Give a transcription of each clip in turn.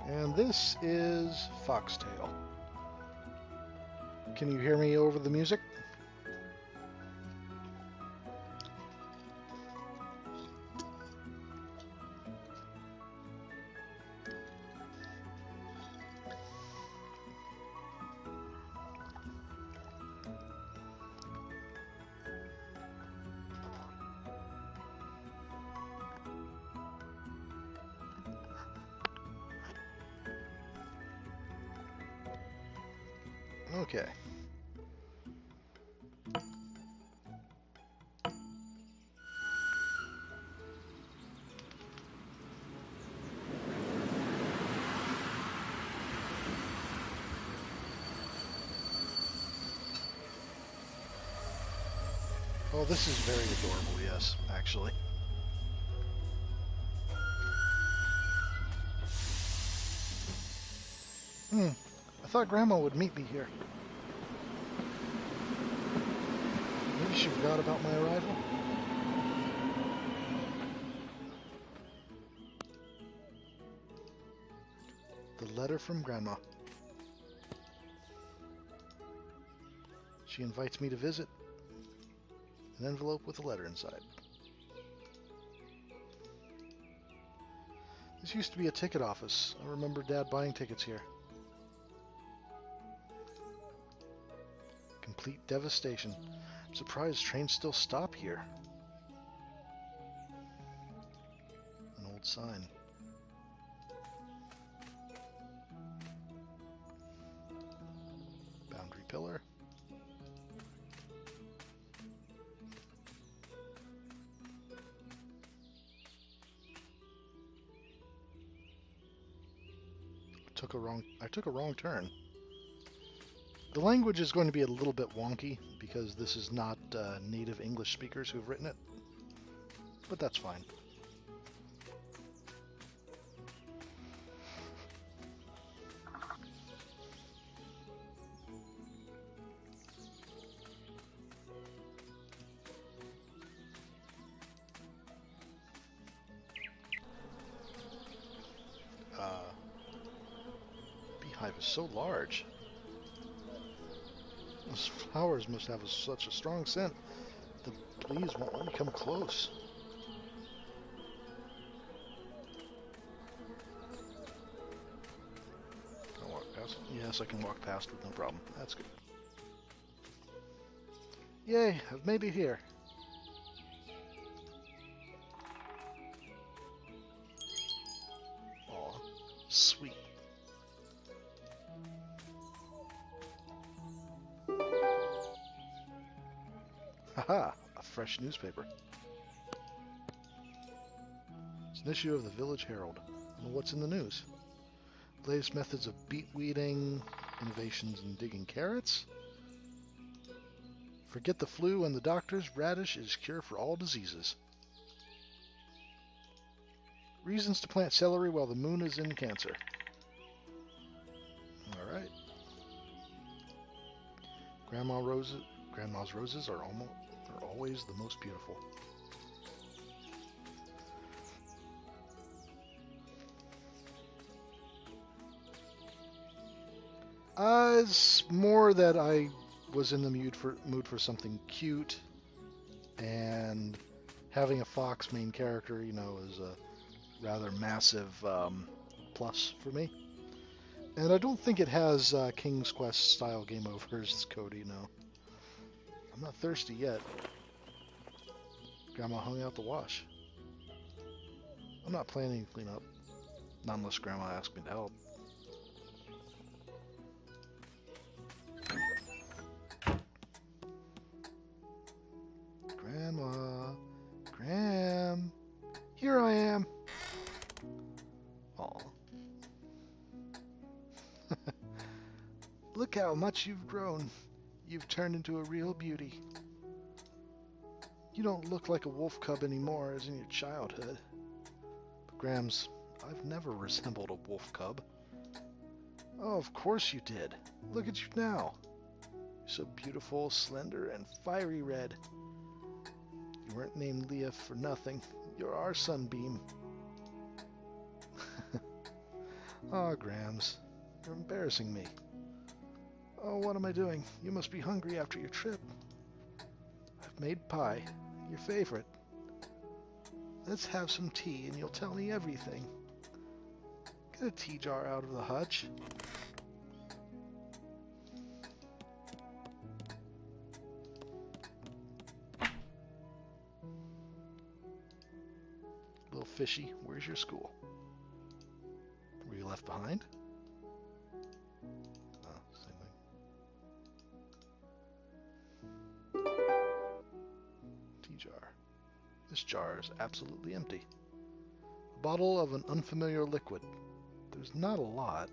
And this is FoxTail. Can you hear me over the music? Okay. Oh, this is very adorable, yes, actually. I thought Grandma would meet me here. Maybe she forgot about my arrival? The letter from Grandma. She invites me to visit. An envelope with a letter inside. This used to be a ticket office. I remember Dad buying tickets here. Complete devastation. I'm surprised trains still stop here. An old sign. Boundary pillar. I took a wrong turn. The language is going to be a little bit wonky because this is not native English speakers who've written it, but that's fine. Beehive is so large. Those flowers must have such a strong scent. The bees won't let me come close. Can I walk past? Yes, I can walk past with no problem. That's good. Yay, I've made it here. Aw, sweet. Haha, a fresh newspaper. It's an issue of the Village Herald. Well, what's in the news? Latest methods of beet weeding, innovations in digging carrots. Forget the flu and the doctors, radish is cure for all diseases. Reasons to plant celery while the moon is in Cancer. Alright. Grandma's roses are always the most beautiful. It's more that I was in the mood for something cute, and having a fox main character, you know, is a rather massive plus for me. And I don't think it has King's Quest style game overs, Cody, no. I'm not thirsty yet. Grandma hung out the wash. I'm not planning to clean up. Not unless Grandma asks me to help. Grandma. Gram. Here I am. Aw. Look how much you've grown. You've turned into a real beauty. You don't look like a wolf cub anymore as in your childhood. But Grams, I've never resembled a wolf cub. Oh, of course you did. Look at you now. You're so beautiful, slender, and fiery red. You weren't named Leah for nothing. You're our sunbeam. Aw, Grams, you're embarrassing me. Oh, what am I doing? You must be hungry after your trip. I've made pie, your favorite. Let's have some tea and you'll tell me everything. Get a tea jar out of the hutch. Little fishy, where's your school? Were you left behind? Oh, same thing. Tea jar. This jar is absolutely empty. A bottle of an unfamiliar liquid. There's not a lot.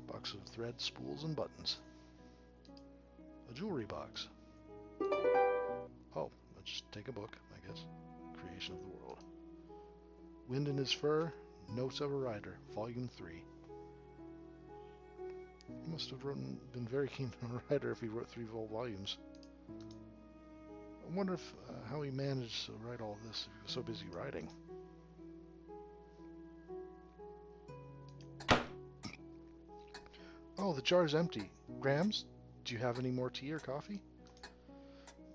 Box of thread, spools, and buttons. A jewelry box. Oh, let's just take a book, I guess. Creation of the World. Wind in His Fur, Notes of a Rider, Volume 3. He must have been very keen on a writer if he wrote 3 full volumes. I wonder if how he managed to write all this if he was so busy writing. Oh, the jar's empty. Grams, do you have any more tea or coffee?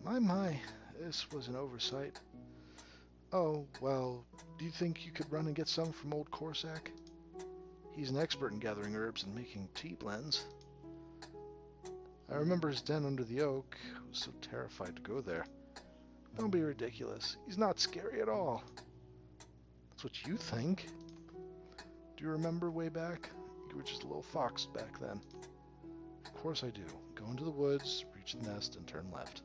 My, this was an oversight. Oh, well, do you think you could run and get some from old Corsac? He's an expert in gathering herbs and making tea blends. I remember his den under the oak. I was so terrified to go there. Don't be ridiculous. He's not scary at all. That's what you think. Do you remember way back? You were just a little fox back then. Of course I do. Go into the woods, reach the nest, and turn left.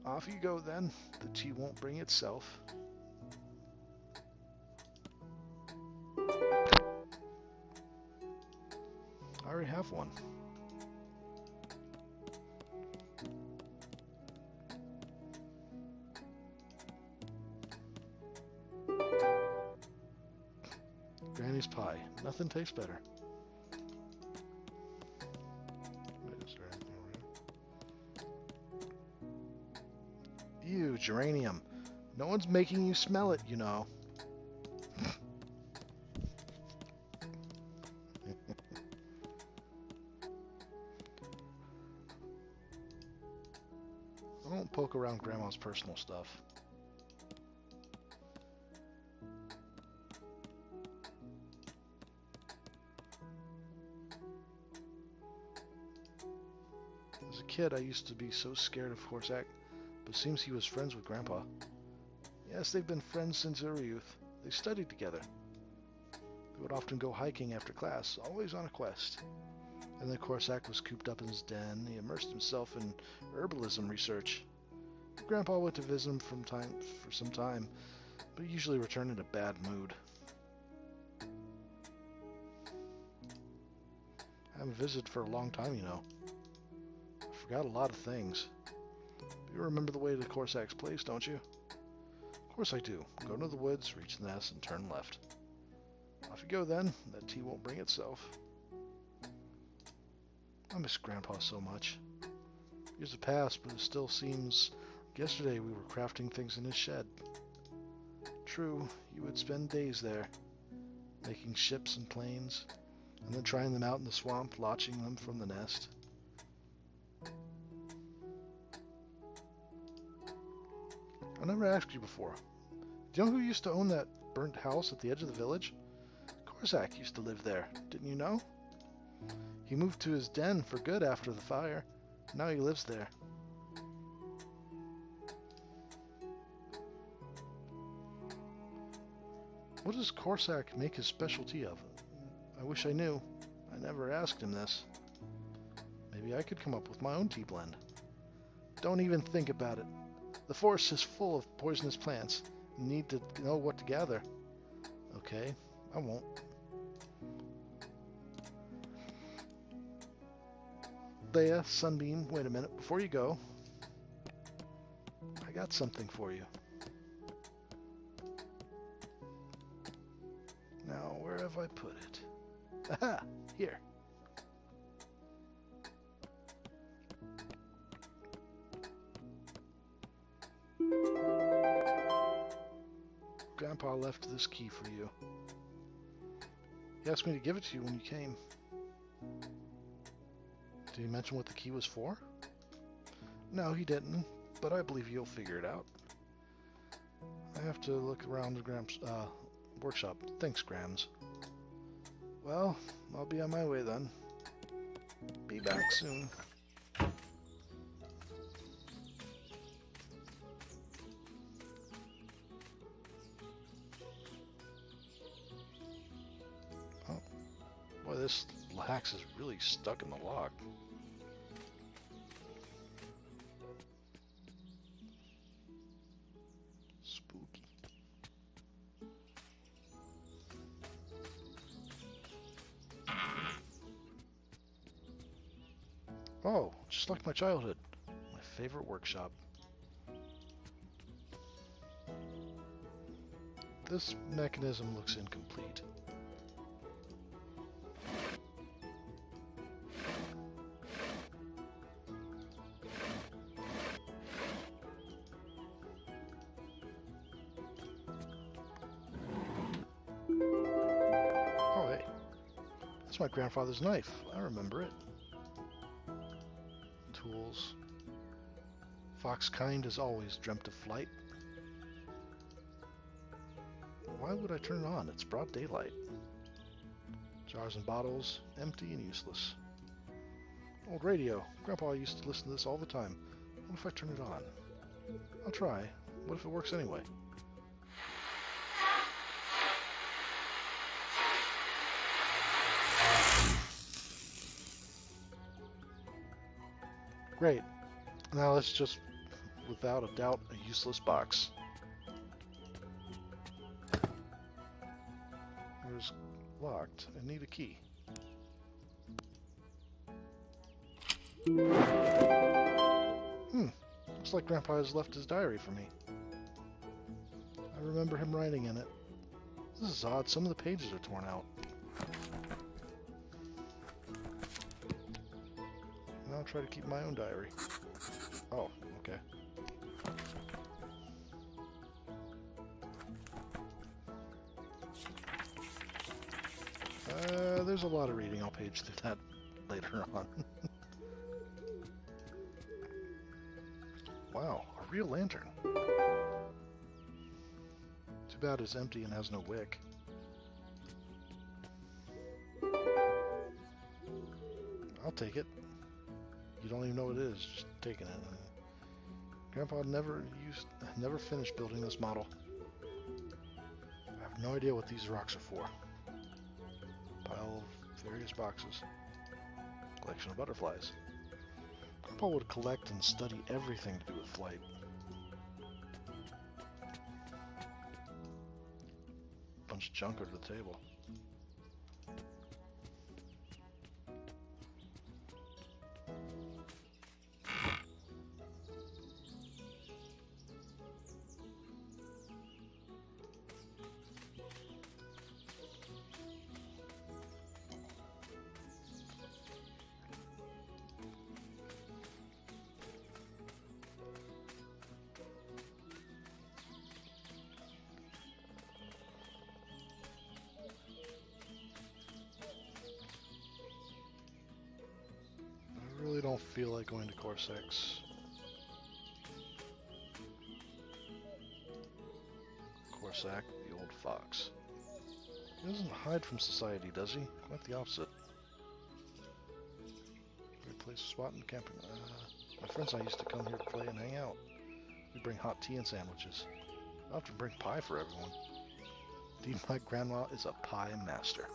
Off you go then. The tea won't bring itself. I already have one. Granny's pie. Nothing tastes better. Ew, geranium. No one's making you smell it, you know. I don't poke around Grandma's personal stuff. As a kid, I used to be so scared of Corsac, but it seems he was friends with Grandpa. Yes, they've been friends since their youth. They studied together. They would often go hiking after class, always on a quest. And then Corsac was cooped up in his den. He immersed himself in herbalism research. Grandpa went to visit him for some time, but he usually returned in a bad mood. I haven't visited for a long time, you know. I forgot a lot of things. But you remember the way to Corsac's place, don't you? Of course I do. Go to the woods, reach the nest, and turn left. Off you go then. That tea won't bring itself. I miss Grandpa so much. Years have passed, but it still seems like yesterday we were crafting things in his shed. True, you would spend days there, making ships and planes, and then trying them out in the swamp, launching them from the nest. I never asked you before. Do you know who used to own that burnt house at the edge of the village? Corsac used to live there, didn't you know? He moved to his den for good after the fire. Now he lives there. What does Corsac make his specialty of? I wish I knew. I never asked him this. Maybe I could come up with my own tea blend. Don't even think about it. The forest is full of poisonous plants. You need to know what to gather. Okay, I won't. Leah, Sunbeam, wait a minute. Before you go, I got something for you. Now, where have I put it? Aha! Here. Grandpa left this key for you. He asked me to give it to you when you came. Did he mention what the key was for? No, he didn't, but I believe you'll figure it out. I have to look around the Gramps' workshop. Thanks, Grams. Well, I'll be on my way then. Be back soon. Oh, boy, this lax is really stuck in the log. Spooky. Oh, just like my childhood. My favorite workshop. This mechanism looks incomplete. Oh, hey. That's my grandfather's knife. I remember it. Tools. FoxKind has always dreamt of flight. Why would I turn it on? It's broad daylight. Jars and bottles, empty and useless. Old radio. Grandpa used to listen to this all the time. What if I turn it on? I'll try. What if it works anyway? Great. Now it's just, without a doubt, a useless box. It was locked. I need a key. Looks like Grandpa has left his diary for me. I remember him writing in it. This is odd. Some of the pages are torn out. Now I'll try to keep my own diary. Oh, okay. There's a lot of reading. I'll page through that later on. Wow, a real lantern. Too bad it's empty and has no wick. I'll take it. You don't even know what it is, just taking it. Grandpa never finished building this model. I have no idea what these rocks are for. Pile of various boxes. Collection of butterflies. Grandpa would collect and study everything to do with flight. Bunch of junk under the table. I really don't feel like going to Course X. Corsac, the old fox. He doesn't hide from society, does he? Quite the opposite. Great place to spot in camping. My friends and I used to come here to play and hang out. We bring hot tea and sandwiches. I'll have to bring pie for everyone. Indeed, my grandma is a pie master.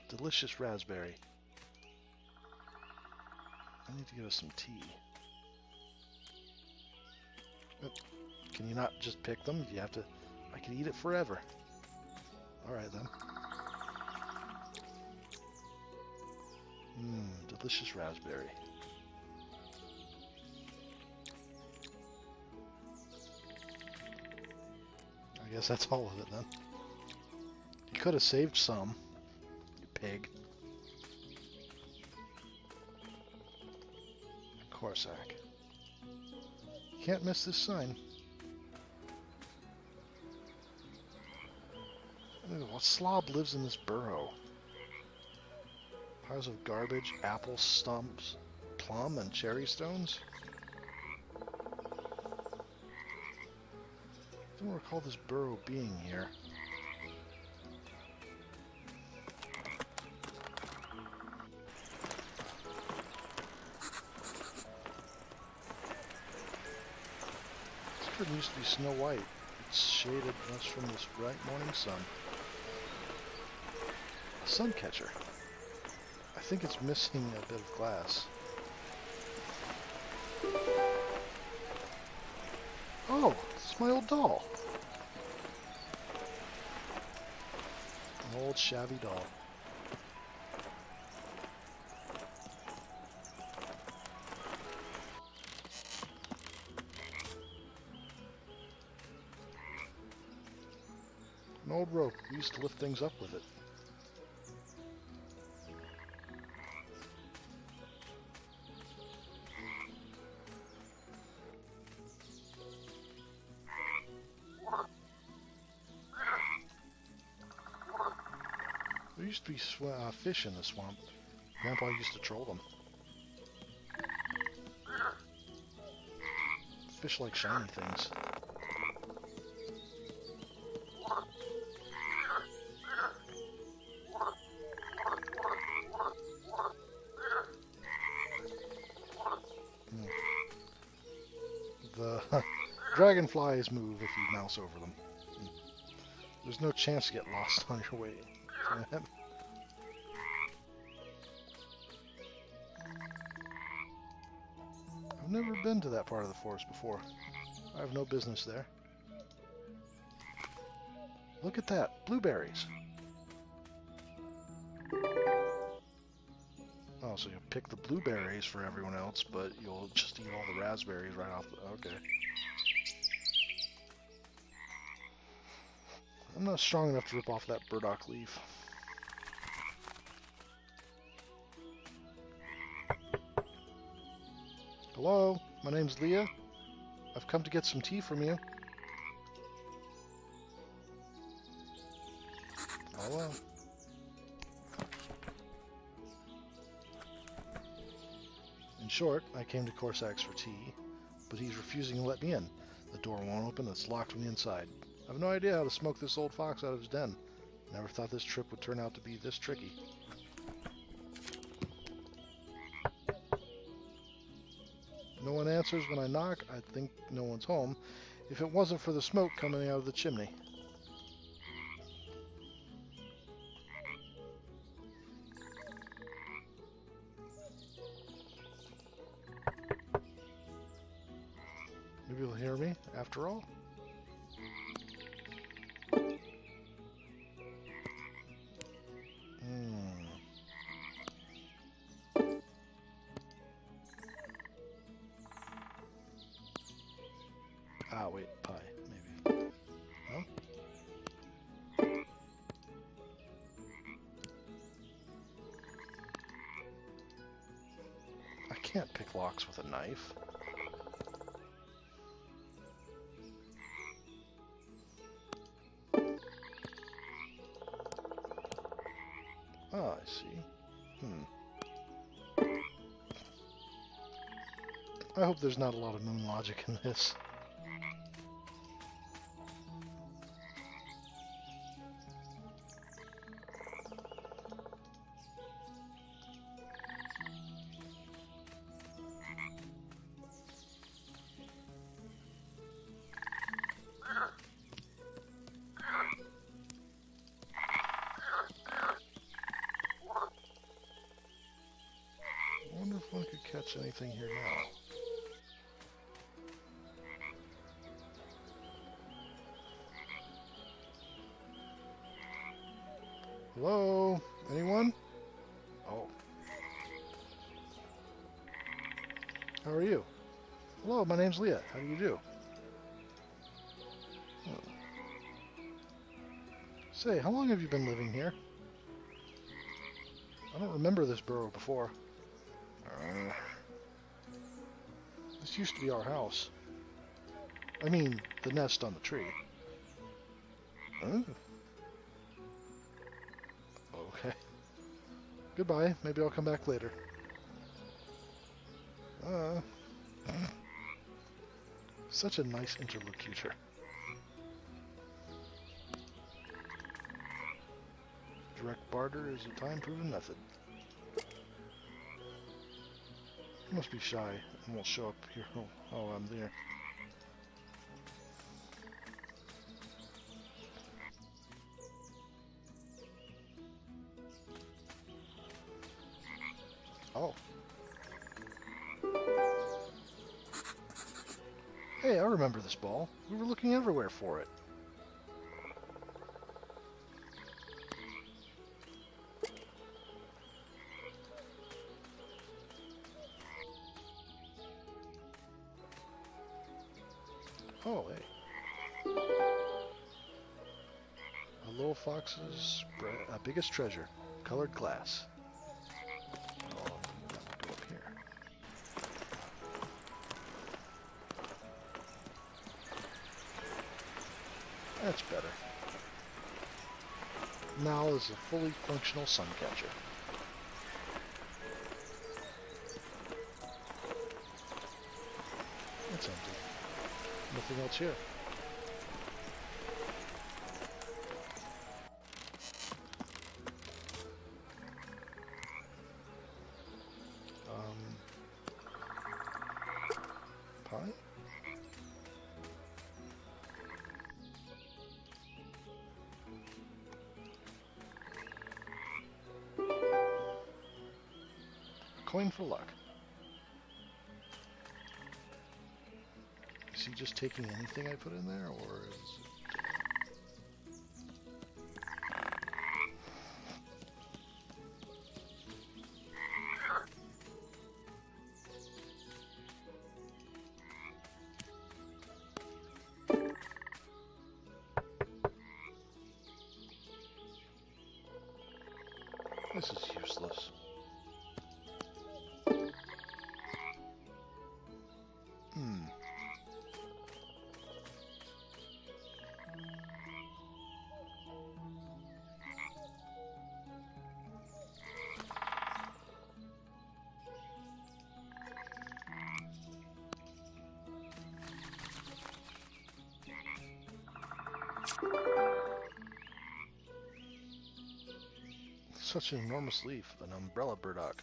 Delicious raspberry. I need to get us some tea. Can you not just pick them? You have to... I can eat it forever. Alright then. delicious raspberry. I guess that's all of it then. You could have saved some, you pig. Corsac. Can't miss this sign. What slob lives in this burrow? Piles of garbage, apple stumps, plum and cherry stones? I don't recall this burrow being here. This bird used to be snow white. It's shaded just from this bright morning sun. A sun catcher. I think it's missing a bit of glass. Oh, it's my old doll. An old shabby doll. An old rope. We used to lift things up with it. There used to be fish in the swamp. Grandpa used to troll them. Fish like shiny things. The dragonflies move if you mouse over them. There's no chance to get lost on your way. I've never been to that part of the forest before. I have no business there. Look at that, blueberries. Oh, so you'll pick the blueberries for everyone else, but you'll just eat all the raspberries right off the... Okay. I'm not strong enough to rip off that burdock leaf. Hello, my name's Leah. I've come to get some tea from you. Oh well. In short, I came to Corsac's for tea, but he's refusing to let me in. The door won't open, it's locked from the inside. I have no idea how to smoke this old fox out of his den. Never thought this trip would turn out to be this tricky. No one answers when I knock. I think no one's home. If it wasn't for the smoke coming out of the chimney. Maybe you'll hear me after all. Ah, wait, pie, maybe. No? I can't pick locks with a knife. Ah, I see. I hope there's not a lot of moon logic in this. I wonder if one could catch anything here now. Hello? Anyone? Oh. How are you? Hello, my name's Leah. How do you do? Oh. Say, how long have you been living here? I don't remember this burrow before. This used to be our house. I mean, the nest on the tree. Oh. Okay. Goodbye. Maybe I'll come back later. Such a nice interlocutor. Direct barter is a time-proven method. You must be shy and won't show up here. Oh, I'm there. Oh. Hey, I remember this ball. We were looking everywhere for it. Oh, hey. A little fox's biggest treasure, colored glass. Oh, that would go up here. That's better. Now is a fully functional sun catcher. It's empty. Nothing else here. Pie? Coin for luck. Is he just taking anything I put in there, or is it... This is useless. Such an enormous leaf, an umbrella burdock.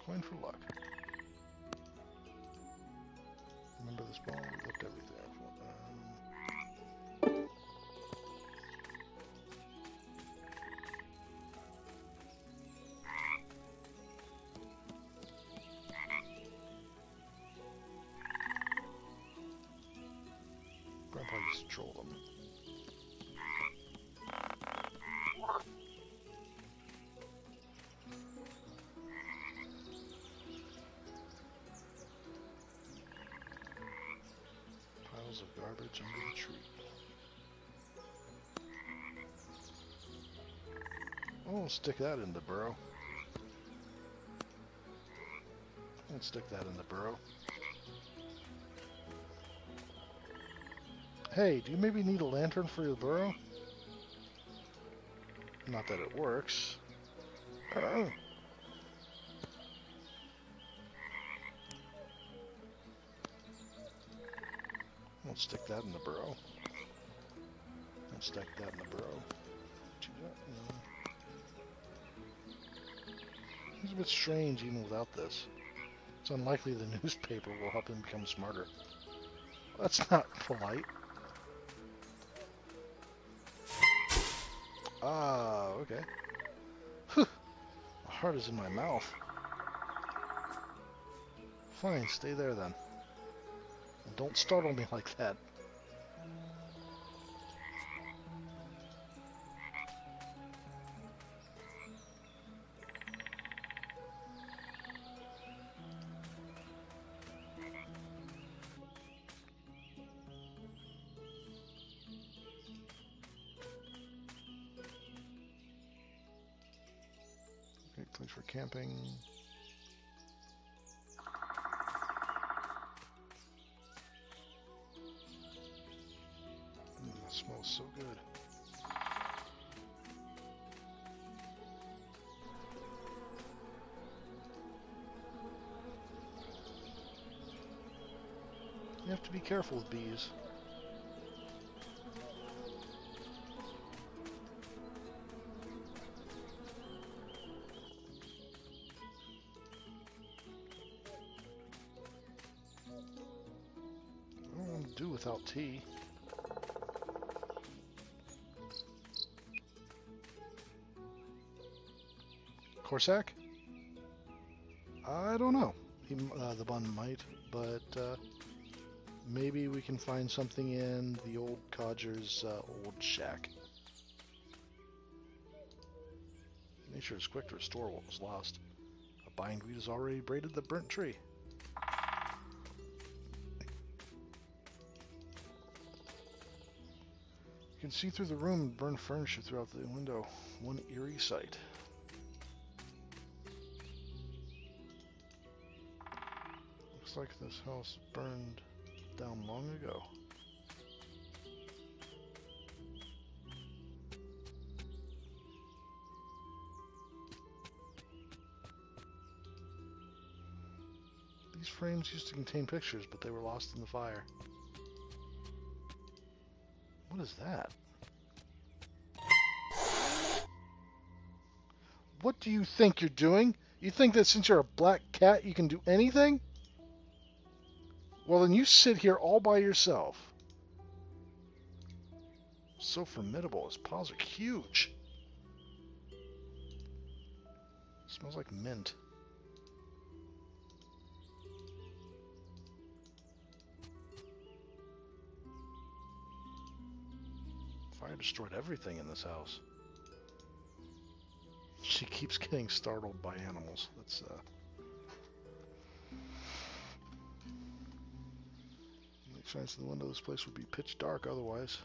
Coin for luck. Remember this ball? We looked everything up. Grandpa used to troll them. Piles of garbage under the tree. Oh, stick that in the burrow. Let's stick that in the burrow. Hey, do you maybe need a lantern for your burrow? Not that it works. Let's stick that in the burrow. Let's stick that in the burrow. It's a bit strange even without this. It's unlikely the newspaper will help him become smarter. That's not polite. Ah, okay. Whew. My heart is in my mouth. Fine, stay there then. And don't startle me like that. Place for camping. That smells so good. You have to be careful with bees. I don't want to do without tea. Corsac? I don't know. The bun might, but maybe we can find something in the old codger's old shack. Nature is quick to restore what was lost. A bindweed has already braided the burnt tree. You can see through the room and burned furniture throughout the window. One eerie sight. Looks like this house burned down long ago. These frames used to contain pictures, but they were lost in the fire. What is that? What do you think you're doing? You think that since you're a black cat you can do anything? Well, then you sit here all by yourself. So formidable. His paws are huge. Smells like mint. Fire destroyed everything in this house. She keeps getting startled by animals. That's shines in the window. This place would be pitch dark otherwise.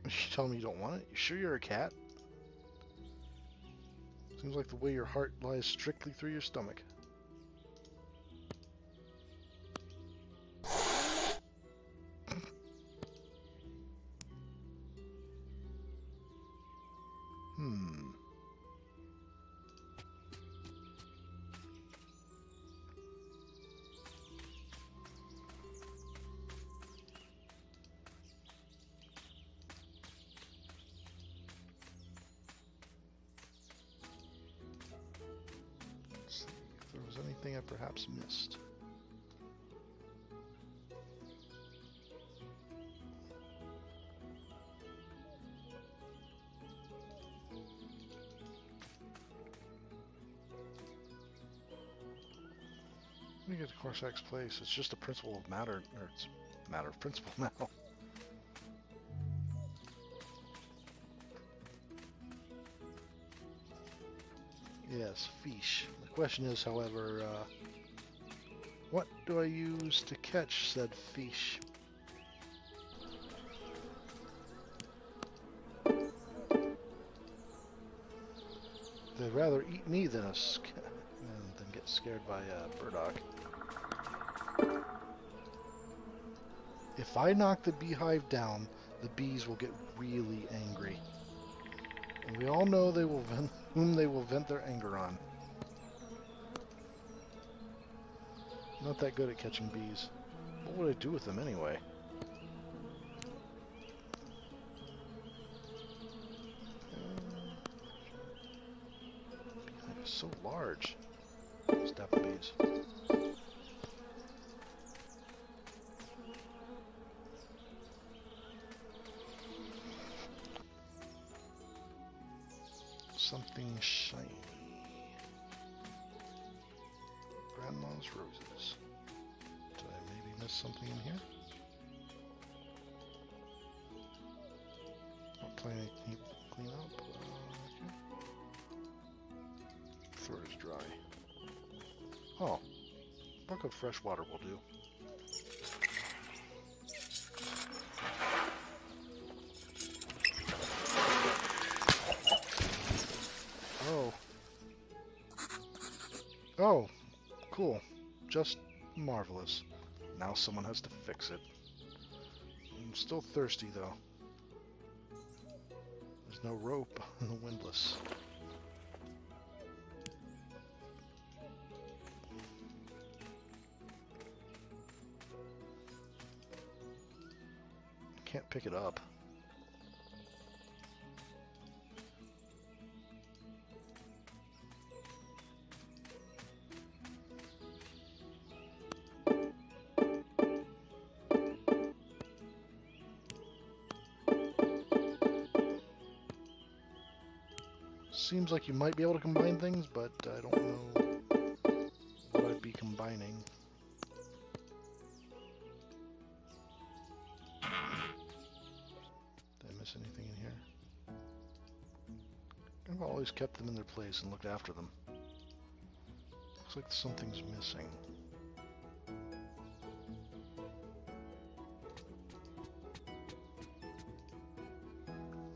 You tell me you don't want it? You sure you're a cat? Seems like the way your heart lies strictly through your stomach. Anything I perhaps missed. Let me get to Corsac's place. It's just a principle of matter, or it's a matter of principle now. Yes, fish. The question is, however, what do I use to catch said fish? They'd rather eat me than get scared by a burdock. If I knock the beehive down, the bees will get really angry. And we all know they will whom they will vent their anger on. Not that good at catching bees. What would I do with them anyway? Beehive is so large. Stab the bees. Something shiny. Grandma's roses. Did I maybe miss something in here? Not playing anything clean up. Okay. Throat is dry. Oh, bucket of fresh water will do. Oh. Oh, cool. Just marvelous. Now someone has to fix it. I'm still thirsty, though. There's no rope on the windlass. I can't pick it up. Seems like you might be able to combine things, but I don't know what I'd be combining. Did I miss anything in here? I've always kept them in their place and looked after them. Looks like something's missing.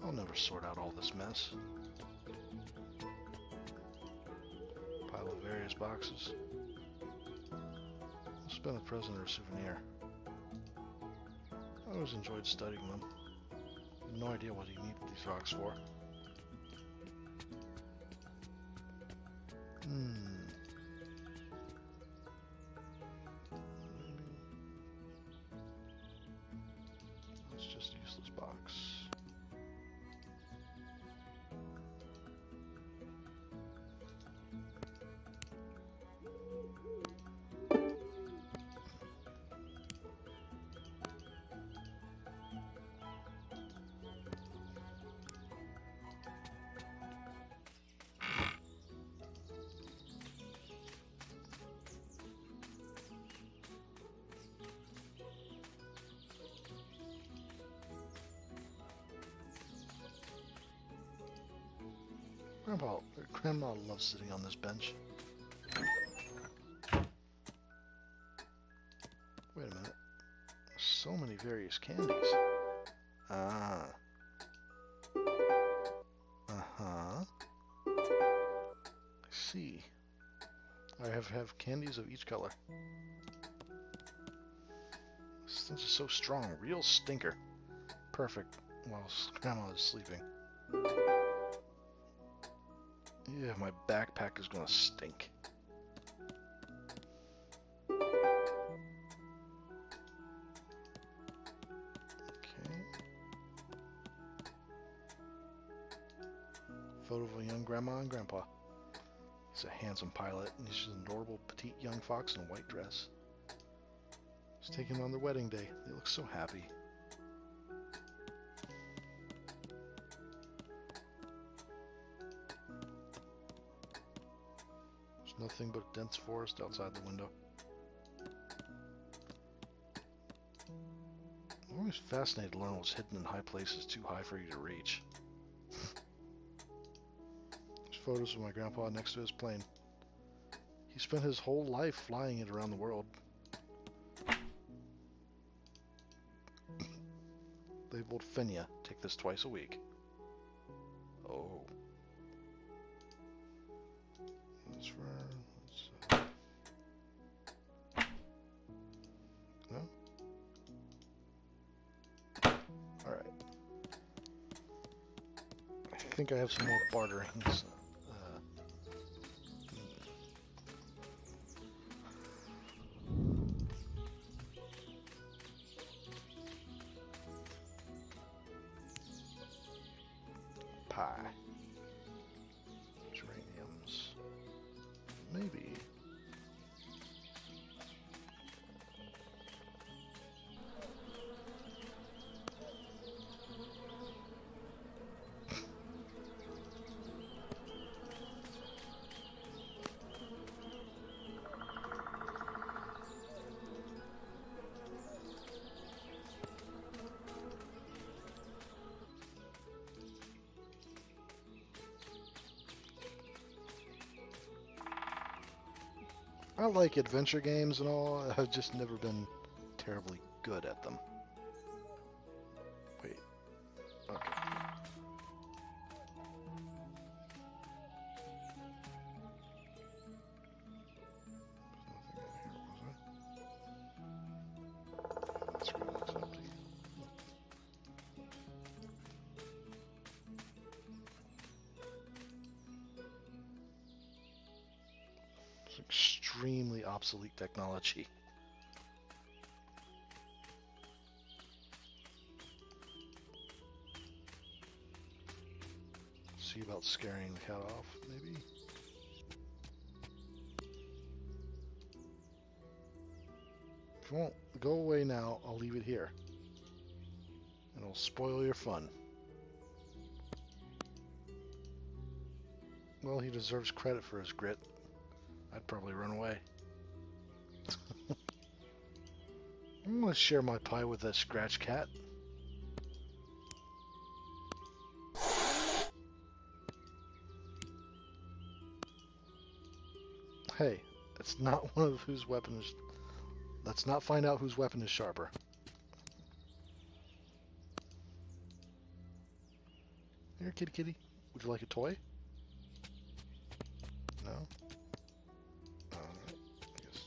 I'll never sort out all this mess. Pile of various boxes. Must have been a present or a souvenir. I always enjoyed studying them. No idea what he needed these rocks for. It's just a useless box. Grandma loves sitting on this bench. Wait a minute. So many various candies. Ah. Uh-huh. I see. I have candies of each color. This thing's just so strong. Real stinker. Perfect while Grandma is sleeping. Yeah, my backpack is gonna stink. Okay. Photo of a young grandma and grandpa. He's a handsome pilot, and he's an adorable petite young fox in a white dress. He's taking them on their wedding day. They look so happy. Nothing but a dense forest outside the window. I'm always fascinated to learn what's hidden in high places too high for you to reach. There's photos of my grandpa next to his plane. He spent his whole life flying it around the world. Labeled Fenya. Take this twice a week. Oh. No? Alright. I think I have some more barterings. Pie. Geraniums. Maybe. I like adventure games and all. I've just never been terribly good at them. Wait. Okay. There's nothing in here, was there? Screw, that's empty. It's extremely obsolete technology. See about scaring the cat off, maybe? If you won't go away now, I'll leave it here. And it'll spoil your fun. Well, he deserves credit for his grit. I'd probably run away. I'm gonna share my pie with that scratch cat. Hey, it's not one of whose weapon is... Let's not find out whose weapon is sharper. Here, kitty kitty. Would you like a toy? No? Alright, I guess.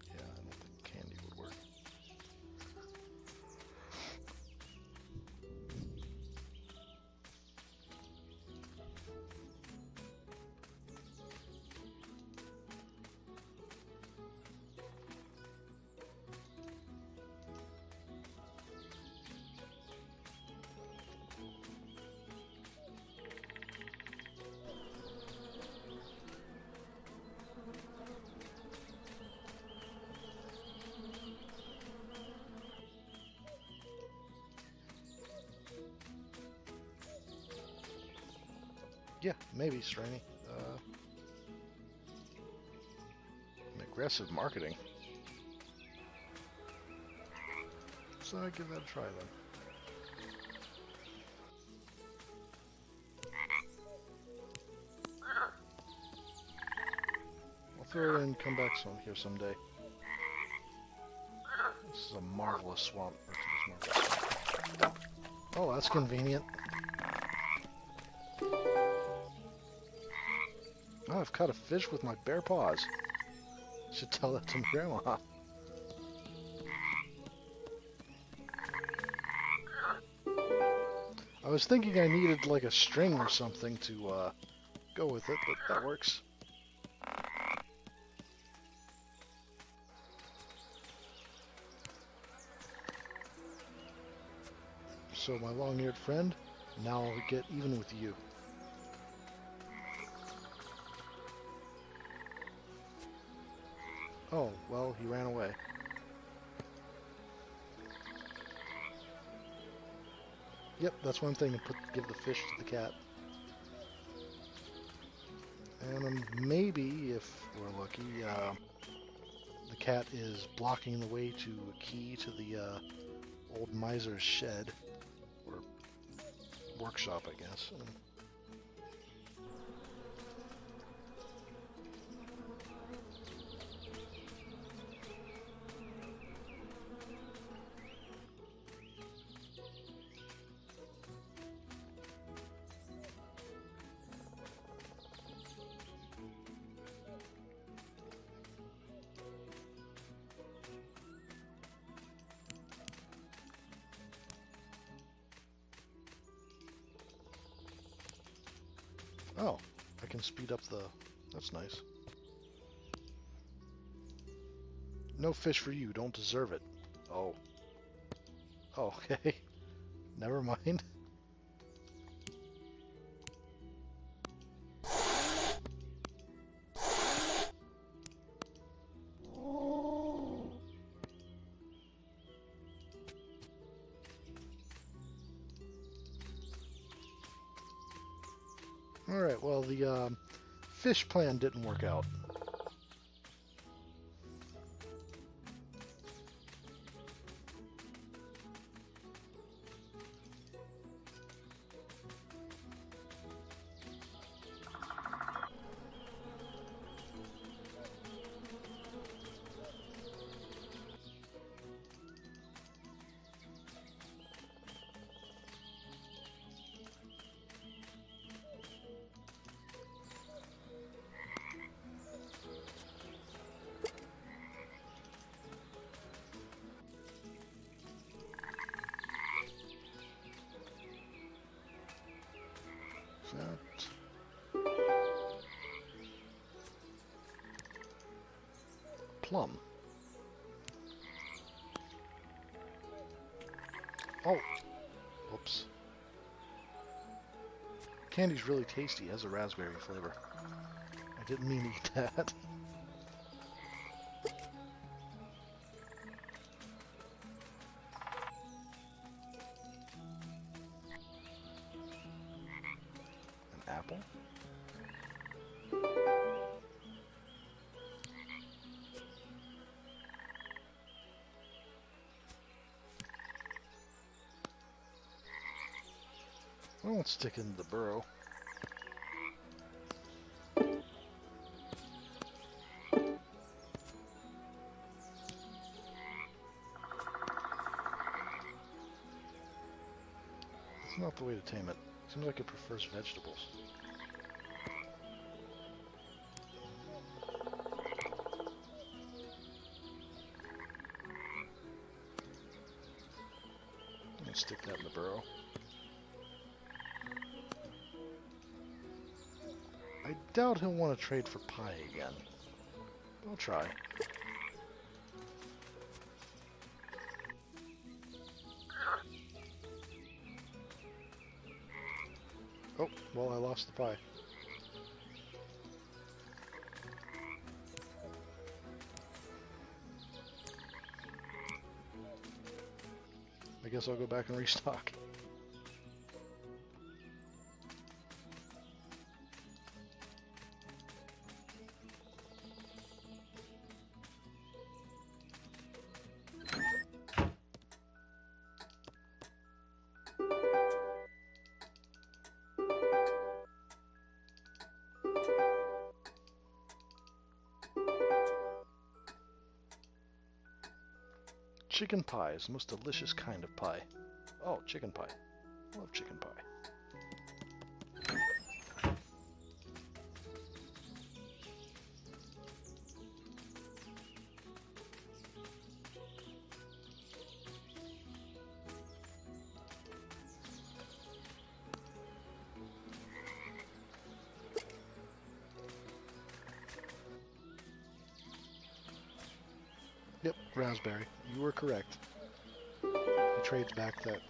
Yeah, I don't think candy would work. Yeah, maybe, Straney. Aggressive marketing. So I'll give that a try then. I'll throw it in and come back here someday. This is a marvelous swamp. Oh, that's convenient. Oh, I've caught a fish with my bare paws. Should tell that to my grandma. I was thinking I needed like a string or something to go with it, but that works. So my long-eared friend, now I'll get even with you. Oh, well, he ran away. Yep, that's what I'm thinking. Give the fish to the cat. And maybe, if we're lucky, the cat is blocking the way to a key to the old miser's shed. Or workshop, I guess. Oh, I can speed up the... That's nice. No fish for you. Don't deserve it. Oh. Okay. Never mind. Alright, well, the fish plan didn't work out. plum. Oh, whoops. Candy's really tasty. It has a raspberry flavor. I didn't mean to eat that. An apple? I won't stick in the burrow. It's not the way to tame it. Seems like it prefers vegetables. I'm gonna stick that in the burrow. I doubt he'll want to trade for pie again. I'll try. Oh, well, I lost the pie. I guess I'll go back and restock. Chicken pie is the most delicious kind of pie. Oh, chicken pie. I love chicken pie. Yep, raspberry. You were correct. He trades back that. Okay.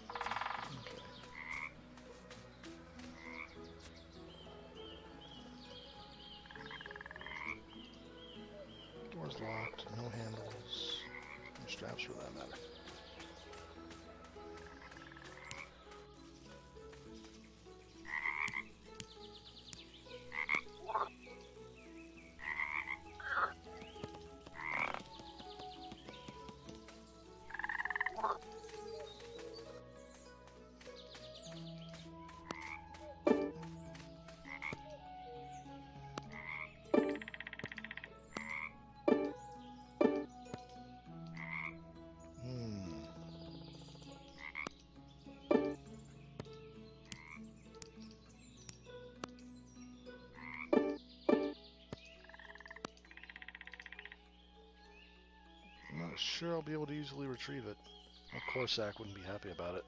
Door's locked, no handles, no straps for that matter. Not sure I'll be able to easily retrieve it. Of course, Zach wouldn't be happy about it.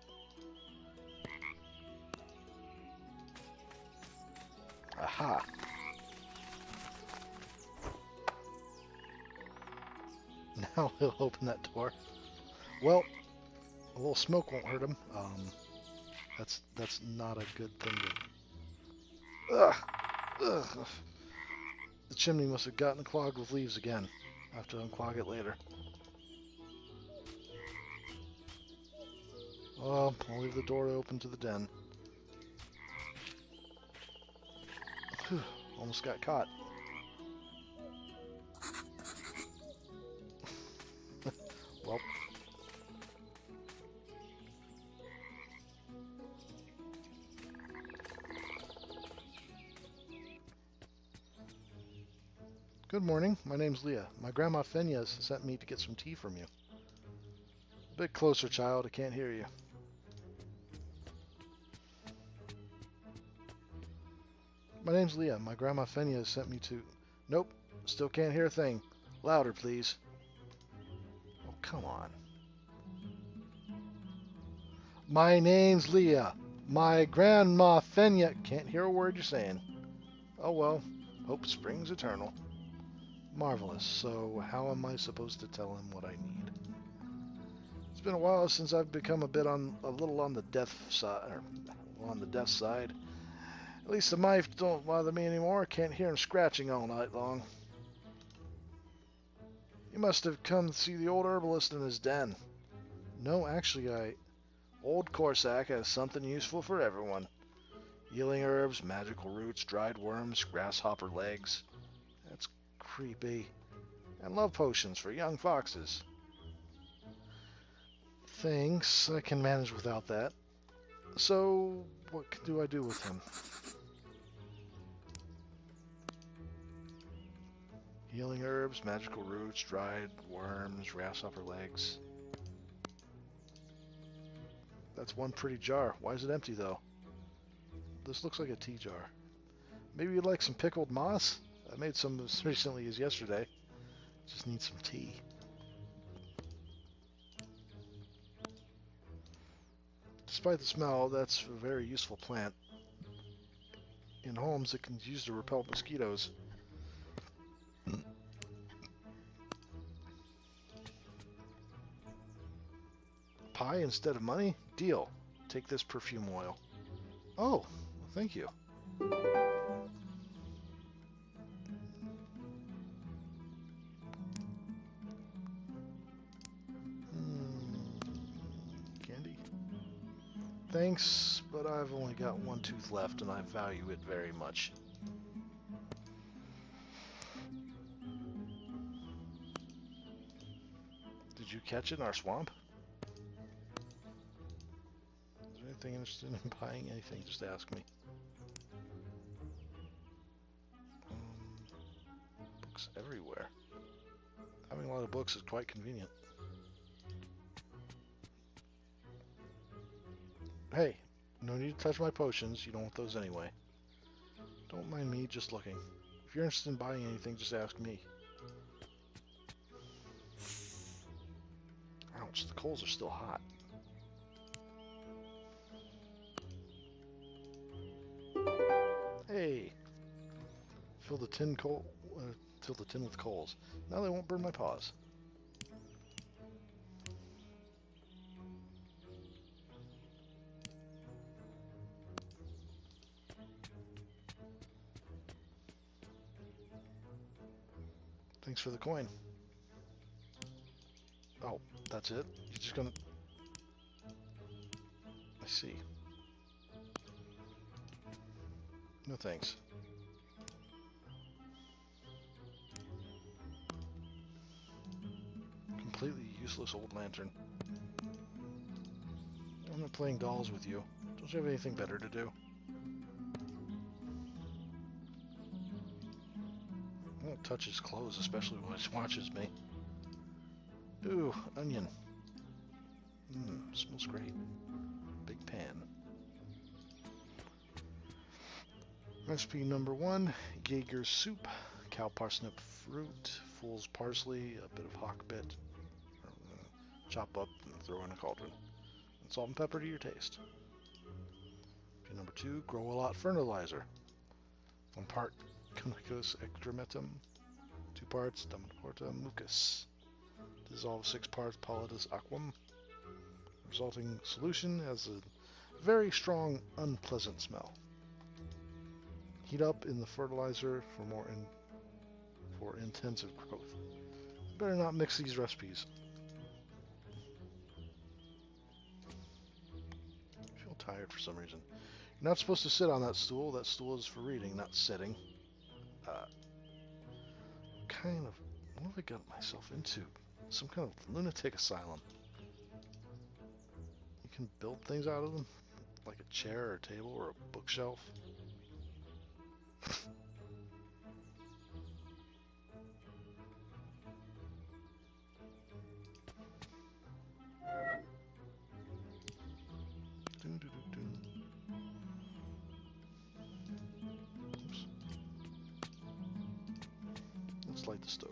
Aha! Now he'll open that door. Well, a little smoke won't hurt him. That's not a good thing to... Ugh! Ugh! The chimney must have gotten clogged with leaves again. I'll have to unclog it later. Well, I'll leave the door open to the den. Whew, almost got caught. Well. Good morning. My name's Leah. My grandma Fenya sent me to get some tea from you. A bit closer, child. I can't hear you. My name's Leah. My grandma Fenya sent me to... Nope. Still can't hear a thing. Louder, please. Oh, come on. My name's Leah. My grandma Fenya... Can't hear a word you're saying. Oh, well. Hope springs eternal. Marvelous. So how am I supposed to tell him what I need? It's been a while since I've become a little on the deaf side, or on the deaf side. At least the mice don't bother me anymore. I can't hear him scratching all night long. You must have come to see the old herbalist in his den. No, actually, Old Corsac has something useful for everyone. Healing herbs, magical roots, dried worms, grasshopper legs. That's creepy. And love potions for young foxes. Thanks, I can manage without that. So, what do I do with him? Healing herbs, magical roots, dried worms, grasshopper legs. That's one pretty jar. Why is it empty, though? This looks like a tea jar. Maybe you'd like some pickled moss? I made some as recently as yesterday. Just need some tea. Despite the smell, that's a very useful plant. In homes, it can be used to repel mosquitoes. Pie instead of money? Deal. Take this perfume oil. Oh, thank you. Candy? Thanks, but I've only got one tooth left and I value it very much. Did you catch it in our swamp? Is there anything interested in buying anything? Just ask me. Books everywhere. Having a lot of books is quite convenient. Hey, no need to touch my potions. You don't want those anyway. Don't mind me, just looking. If you're interested in buying anything, just ask me. Ouch, the coals are still hot. Hey! Fill the tin with coals. Now they won't burn my paws. Thanks for the coin. Oh, that's it? You're just gonna... I see. No thanks. Completely useless old lantern. I'm not playing dolls with you. Don't you have anything better to do? I won't touch his clothes, especially when he watches me. Ooh, onion. Smells great. Big pan. Recipe number 1, Jaeger soup, cow parsnip fruit, fool's parsley, a bit of hawk bit, chop up and throw in a cauldron. And salt and pepper to your taste. Recipe number 2, grow a lot fertilizer. 1 part Cunicus excrementum, 2 parts Damoporta mucus. Dissolve 6 parts Pallidus aquum. Resulting solution has a very strong, unpleasant smell. Heat up in the fertilizer for intensive growth. Better not mix these recipes. I feel tired for some reason. You're not supposed to sit on that stool. That stool is for reading, not sitting. What have I got myself into? Some kind of lunatic asylum. You can build things out of them, like a chair or a table or a bookshelf. Oops. Let's light the stove.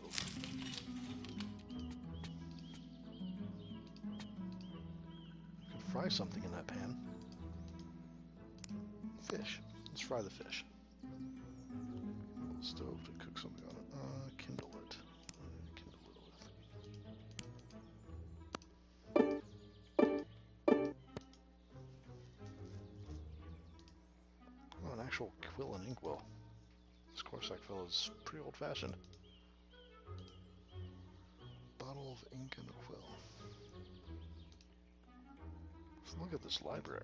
I can fry something in that pan. Fish. Let's fry the fish. The stove to cook something on it. Kindle it. actual quill and inkwell. This Corsac fellow is pretty old-fashioned. Bottle of ink and a quill. Let's look at this library.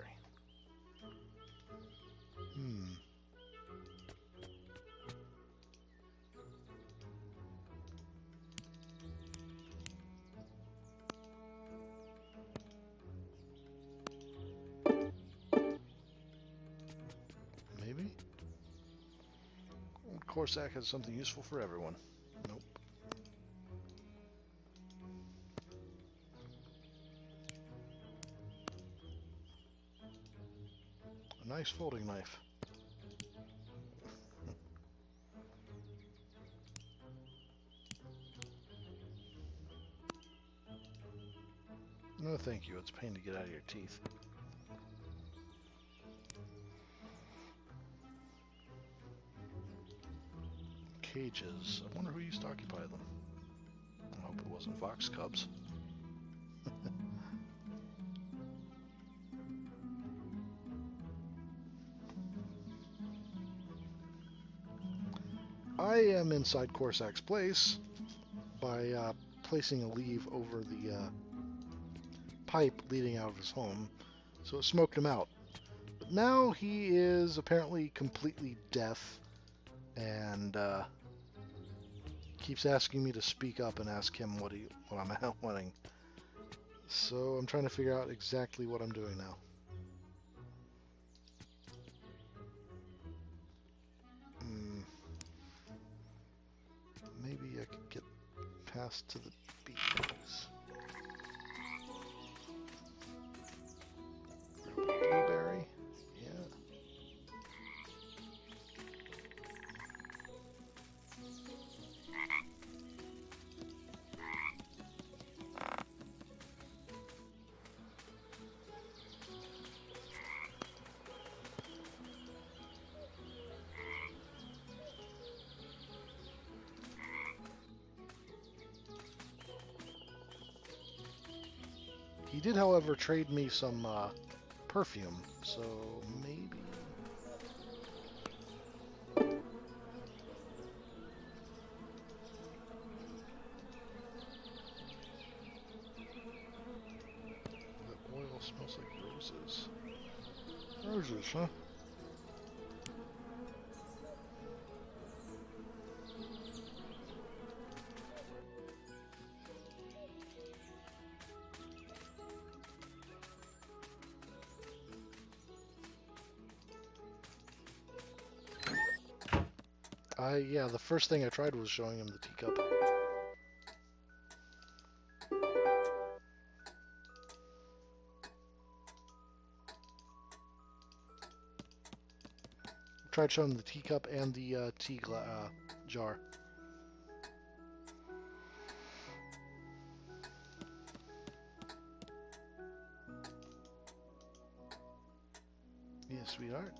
Maybe? Old Corsac has something useful for everyone. Nope. A nice folding knife. No, thank you. It's a pain to get out of your teeth. Cages. I wonder who used to occupy them. I hope it wasn't fox cubs. I am inside Corsac's place by placing a leaf over the pipe leading out of his home, so it smoked him out. But now he is apparently completely deaf and keeps asking me to speak up and ask him what I'm wanting. So I'm trying to figure out exactly what I'm doing now. Maybe I could get past to the bees. Blueberry? Yeah. He did, however, trade me some perfume, so maybe... The oil smells like roses. Roses, huh? Yeah, the first thing I tried was showing him the teacup. Tried showing him the teacup and the tea jar. Yes, sweetheart.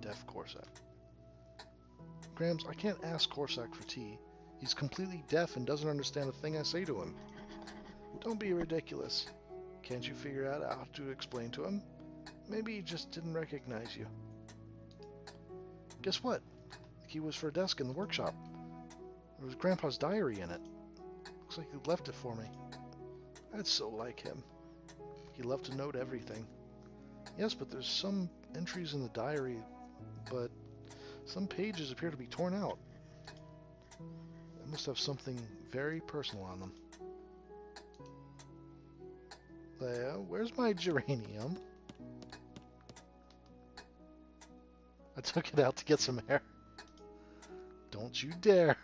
Deaf Corsac. Grams, I can't ask Corsac for tea. He's completely deaf and doesn't understand a thing I say to him. Don't be ridiculous. Can't you figure out how to explain to him? Maybe he just didn't recognize you. Guess what? The key was for a desk in the workshop. There was Grandpa's diary in it. Looks like he left it for me. I'd so like him. He loved to note everything. Yes, but there's some entries in the diary, but some pages appear to be torn out. They must have something very personal on them. Leah, where's my geranium? I took it out to get some air. Don't you dare.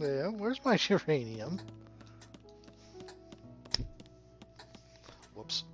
Yeah, where's my geranium? Whoops.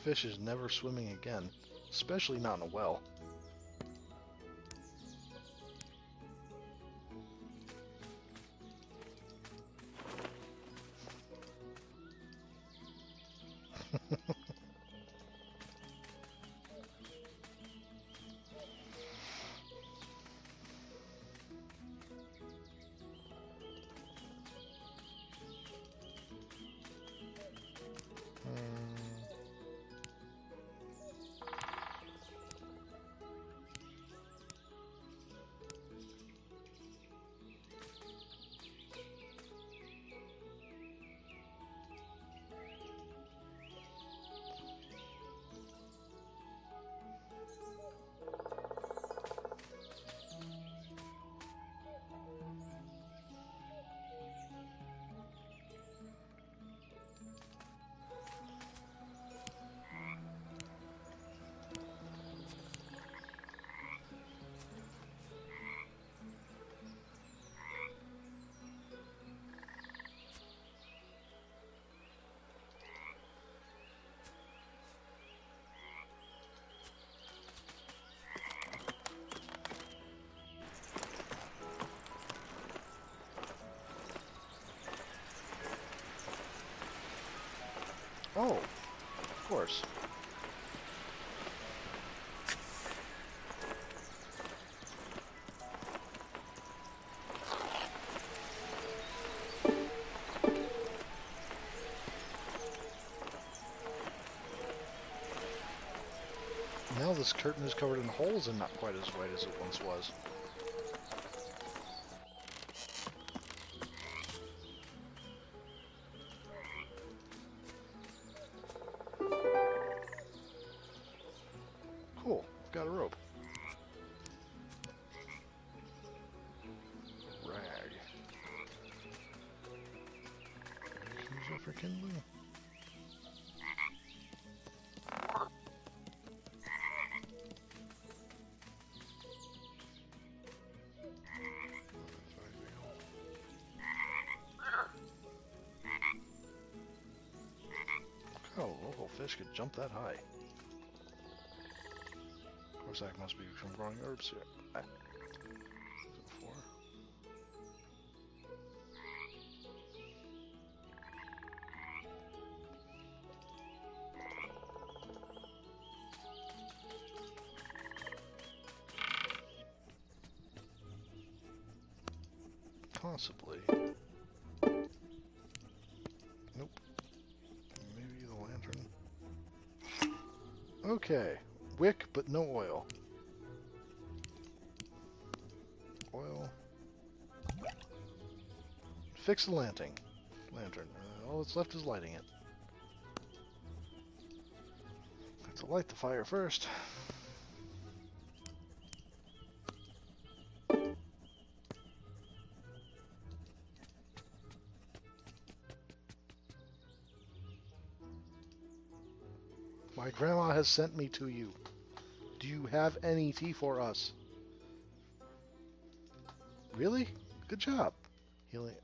fish is never swimming again, especially not in a well. Oh, of course. Now this curtain is covered in holes and not quite as white as it once was. Cool, got a rope. Rag. Use it for kindling. Oh, local fish could jump that high. Of course, that must be from growing herbs here. Ah. Is it 4? Possibly. Nope. Maybe the lantern. Okay. Wick, but no oil. Oil. Fix the lantern. All that's left is lighting it. Have to light the fire first. My grandma has sent me to you. Do you have any tea for us? Really? Good job. Healing.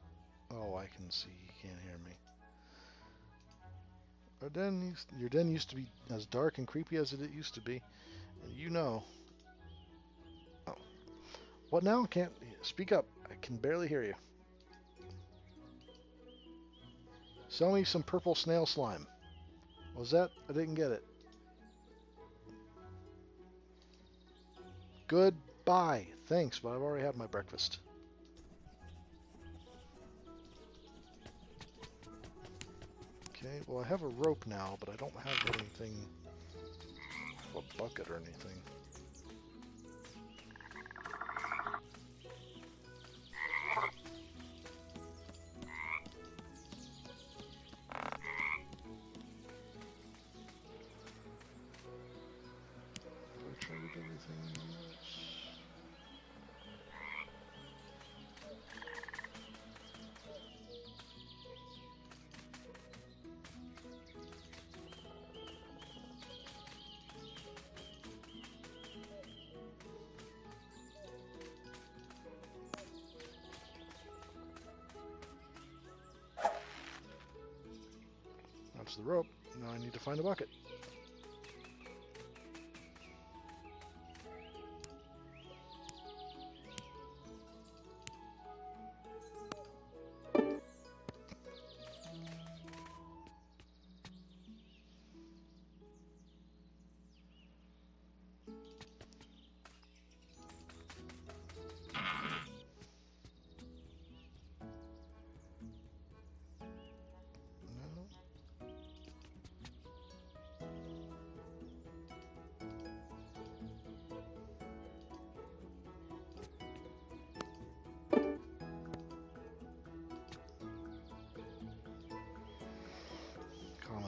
Oh, I can see. You can't hear me. Your den used to be as dark and creepy as it used to be. And you know. Oh. What now? Can't speak up. I can barely hear you. Sell me some purple snail slime. What was that? I didn't get it. Goodbye. Thanks, but I've already had my breakfast. Okay, well I have a rope now, but I don't have anything, a bucket or anything. Do I try to do anything else? That's the rope. Now I need to find a bucket.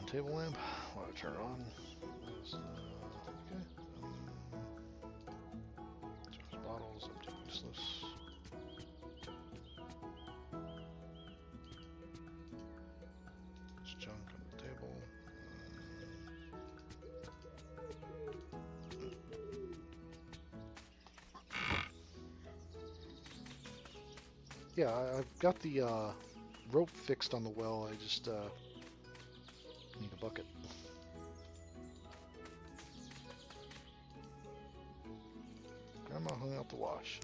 table lamp. Want to turn it on? Okay. Charge bottles, empty, useless. There's junk on the table. Yeah, I've got the rope fixed on the well. I just need a bucket. Grandma hung out the wash.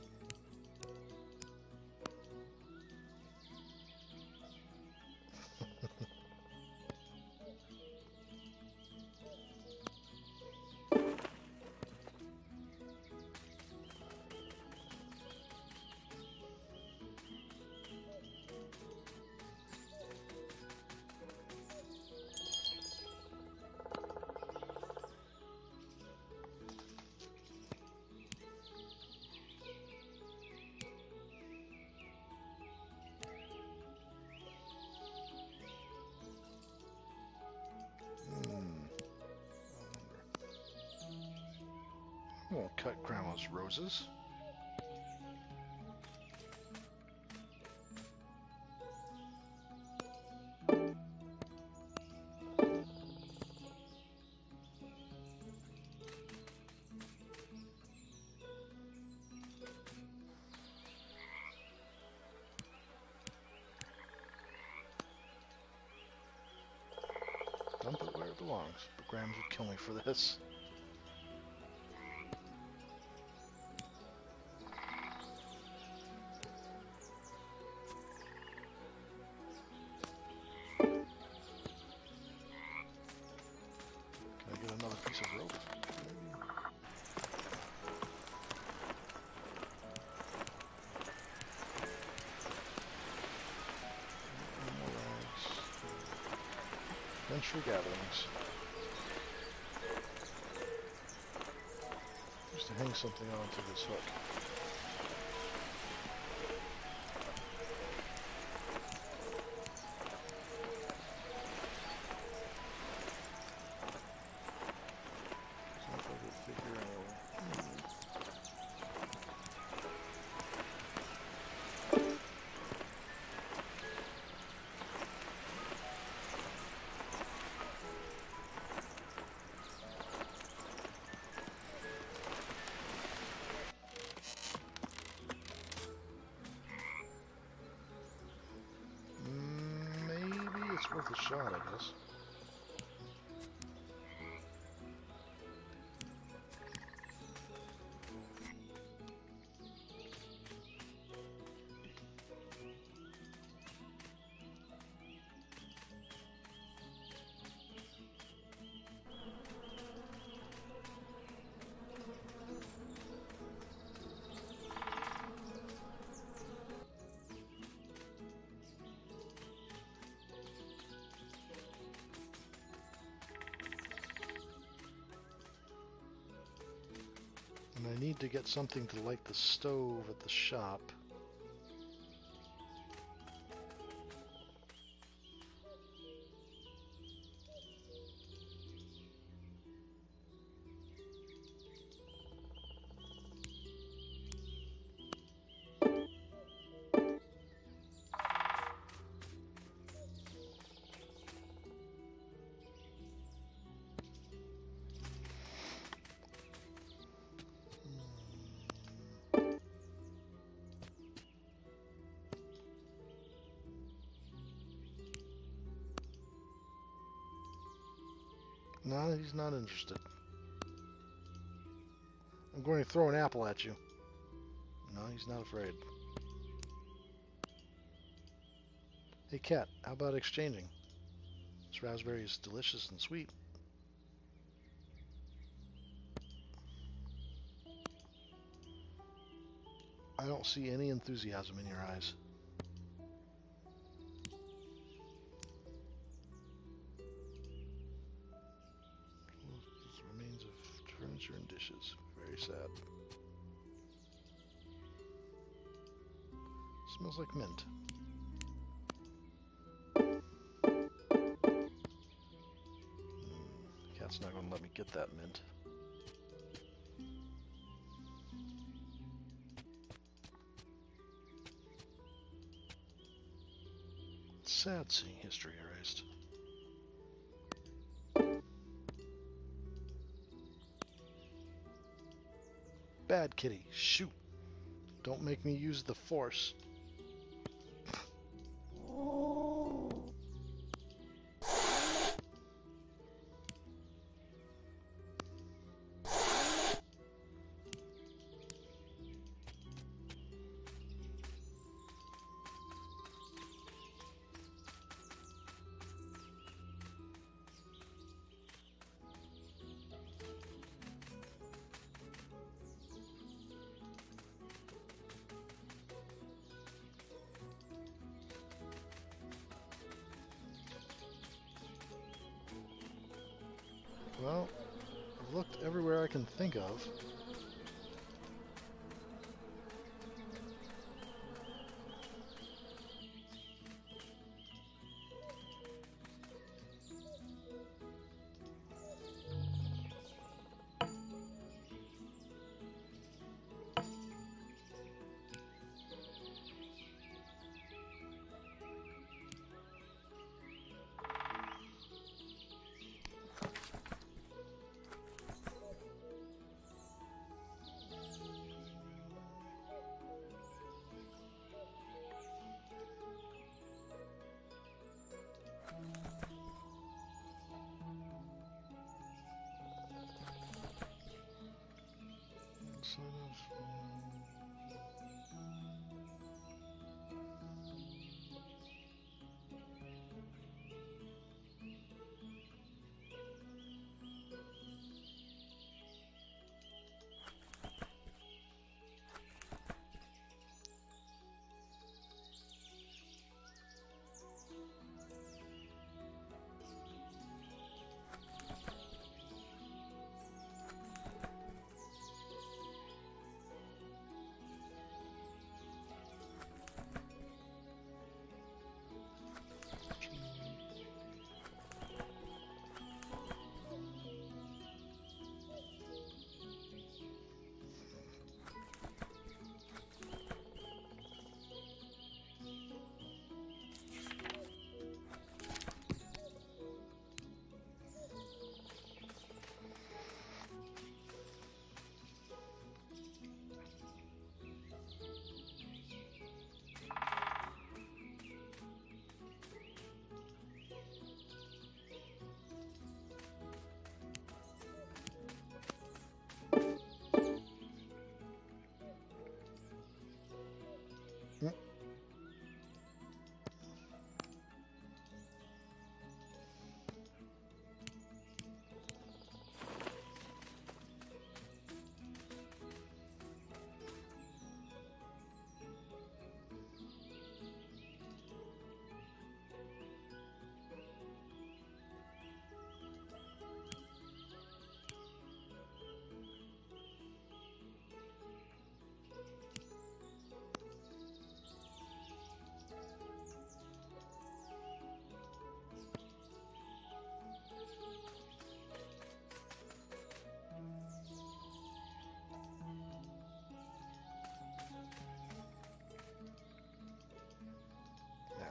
Won't cut Grandma's roses. Dump it where it belongs. But Grams would kill me for this. Can I get another piece of rope? Maybe. More rags. Venture gatherings. Just to hang something onto this hook. See if I can figure out. Maybe it's worth a shot, I guess. And I need to get something to light the stove at the shop. No, he's not interested. I'm going to throw an apple at you. No, he's not afraid. Hey, cat, how about exchanging? This raspberry is delicious and sweet. I don't see any enthusiasm in your eyes. Remains of furniture and dishes. Very sad. Smells like mint. It's not going to let me get that mint. Sad seeing history erased. Bad kitty, shoot. Don't make me use the force. Well, I've looked everywhere I can think of.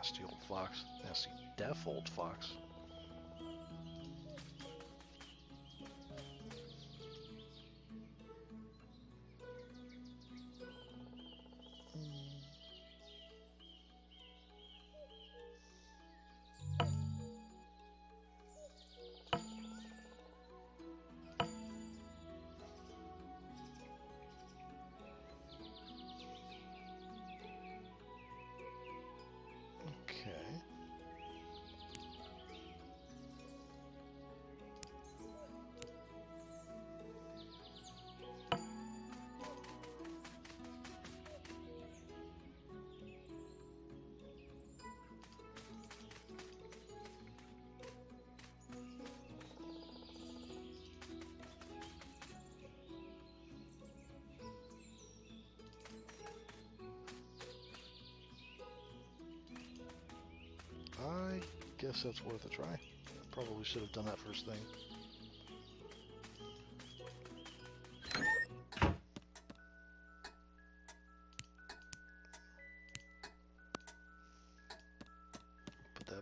Nasty old fox. Nasty deaf old fox. Okay. I guess that's worth a try. Probably should have done that first thing.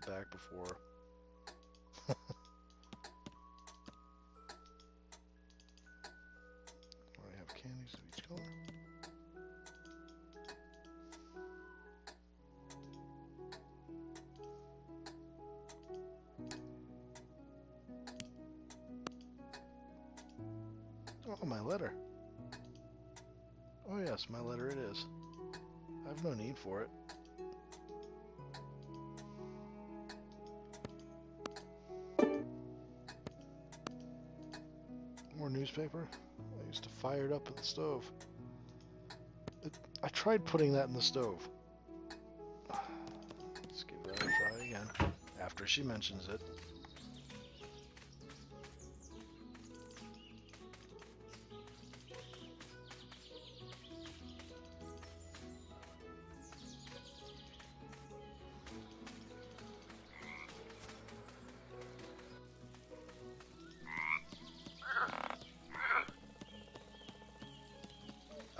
back before. I have candies of each color. Oh, my letter. Oh yes, my letter it is. I have no need for it. More newspaper. I used to fire it up at the stove. I tried putting that in the stove. Let's give that a try again. After she mentions it.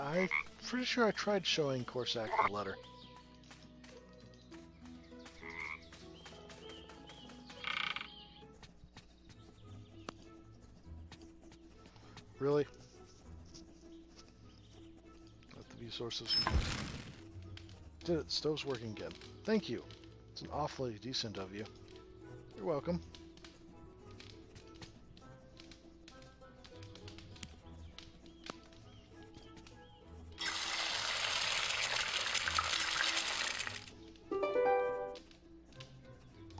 I'm pretty sure I tried showing Corsac the letter. Really? Let the be a source of some... Did it. Stove's working again. Thank you. It's an awfully decent of you. You're welcome.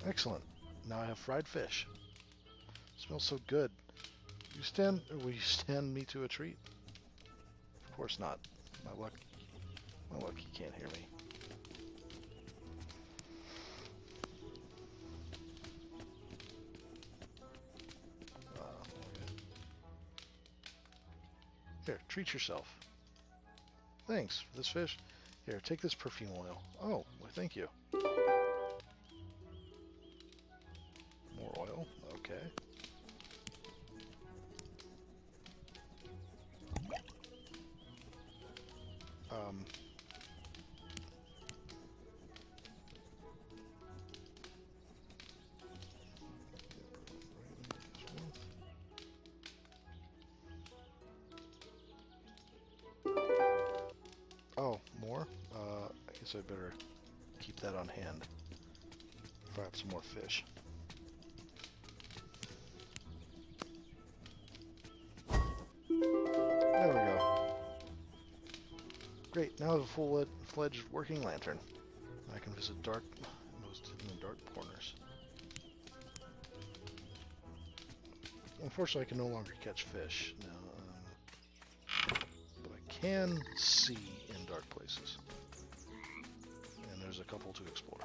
Excellent. Now I have fried fish. Smells so good. Will you stand me to a treat? Of course not. My luck, he can't hear me. Okay. Here, treat yourself. Thanks for this fish. Here, take this perfume oil. Oh, well, thank you. More oil. Okay. Oh, more? I guess I better keep that on hand. Fry up some more fish. There we go. Great, now I have a full-fledged working lantern. I can visit most hidden and dark corners. Unfortunately, I can no longer catch fish now, but I can see in dark places. And there's a couple to explore.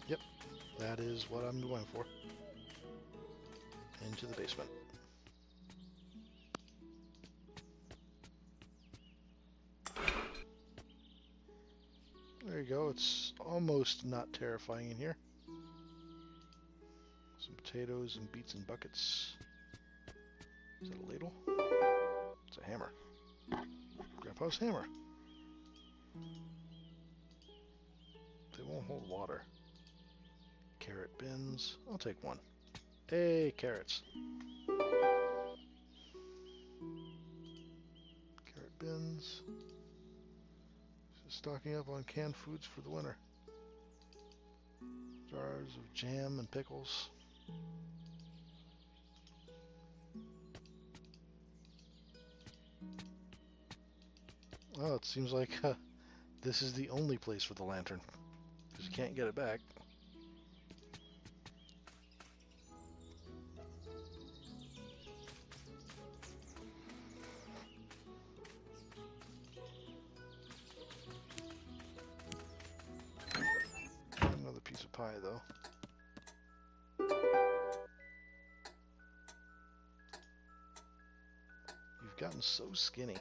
Yep, that is what I'm going for. Into the basement. There you go, it's almost not terrifying in here. Some potatoes and beets in buckets. Is that a ladle? It's a hammer. Grandpa's hammer. They won't hold water. Carrot bins. I'll take one. Hey, carrots. Carrot bins. Just stocking up on canned foods for the winter. Jars of jam and pickles. Oh, it seems like this is the only place for the lantern, because you can't get it back. Another piece of pie, though. gotten so skinny.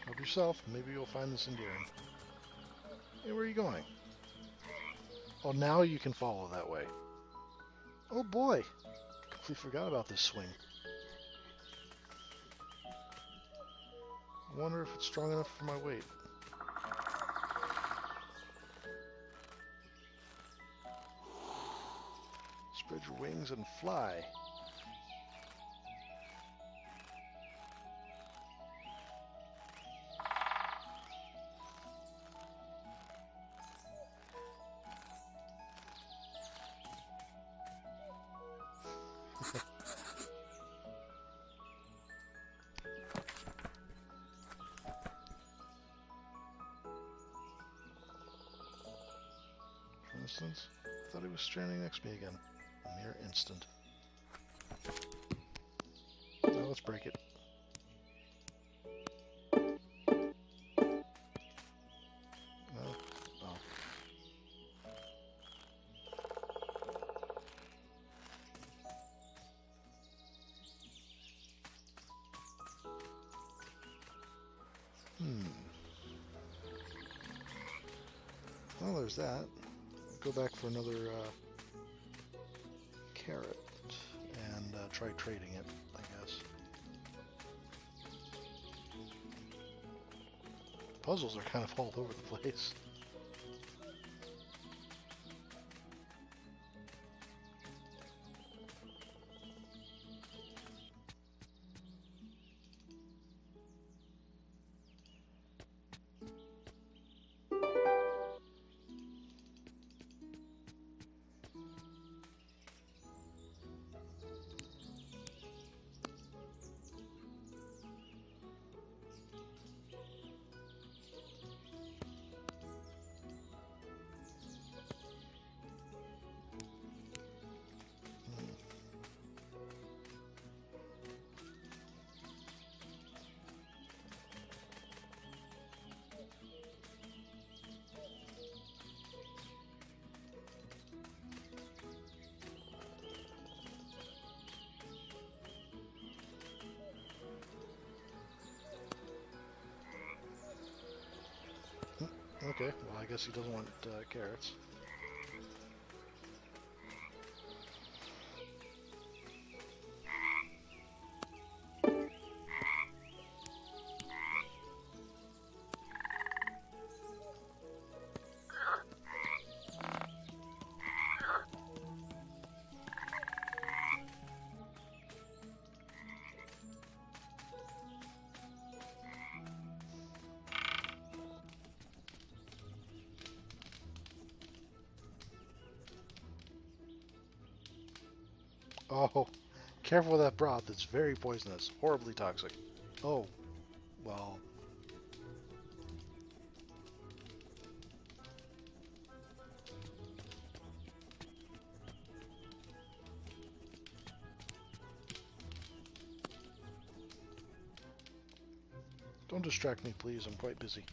Help yourself. Maybe you'll find this endearing. Hey, where are you going? Oh, now you can follow that way. Oh boy! Completely forgot about this swing. I wonder if it's strong enough for my weight. Spread your wings and fly. For instance, I thought he was standing next to me again. A mere instant. Now let's break it. No. Oh. Well, there's that. Go back for another carrot and try trading it, I guess. Puzzles are kind of all over the place. Okay, well I guess he doesn't want carrots. Oh, careful with that broth. It's very poisonous. Horribly toxic. Oh, well. Don't distract me, please. I'm quite busy.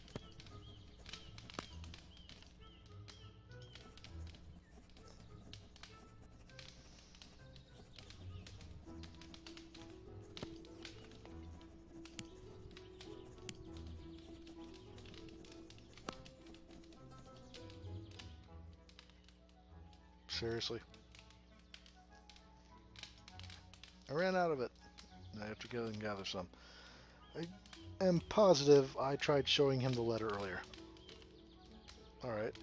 Seriously. I ran out of it. I have to go and gather some. I am positive I tried showing him the letter earlier. Alright.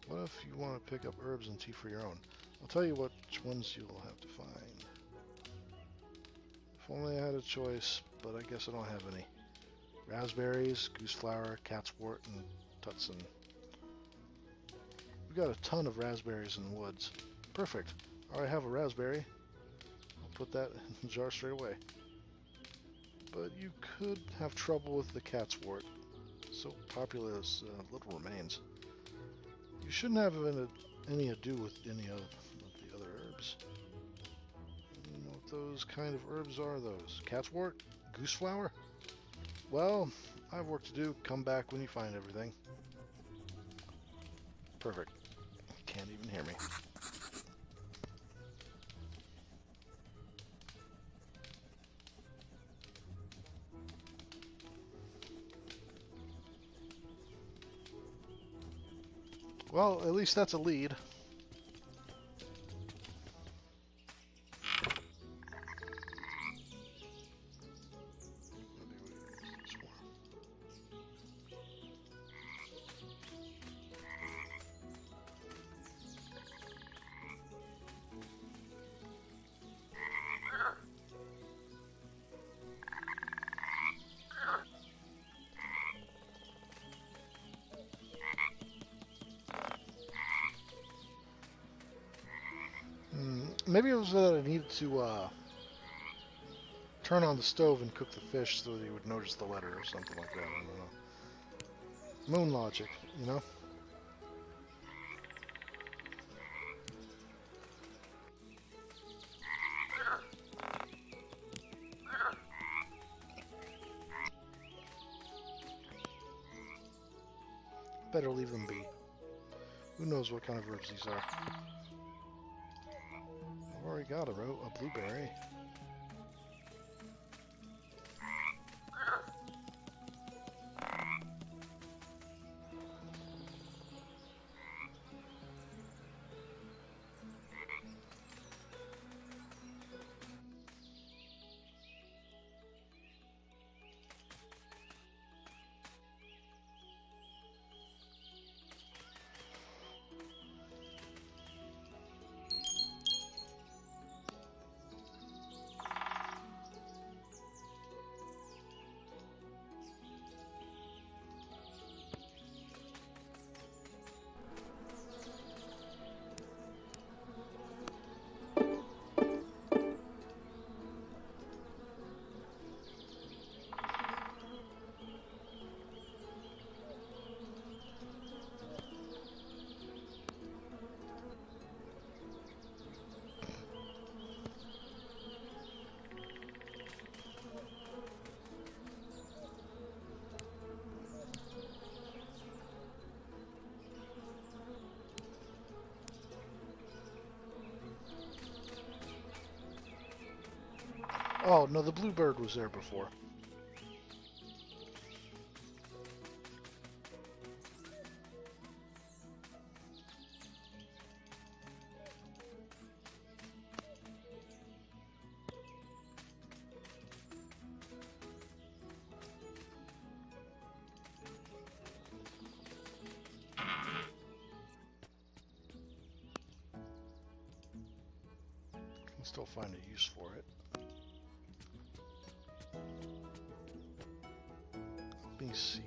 What if you want to pick up herbs and tea for your own? I'll tell you which ones you'll have to find. If only I had a choice, but I guess I don't have any. Raspberries, gooseflower, catswort, and tutsin. We've got a ton of raspberries in the woods. Perfect. I already have a raspberry. I'll put that in the jar straight away. but you could have trouble with the cat's wart. So populous little remains. You shouldn't have any ado with any of the other herbs. You know what those kind of herbs are, those? Cat's wart? Goose flower? Well, I have work to do. Come back when you find everything. Perfect. Can't even hear me. Well, at least that's a lead. Maybe it was that I needed to turn on the stove and cook the fish so that he would notice the letter or something like that. I don't know. Moon logic, you know? Better leave them be. Who knows what kind of herbs these are? I've already got a blueberry. Oh, no, the bluebird was there before. Can still find a use for it. Let me see.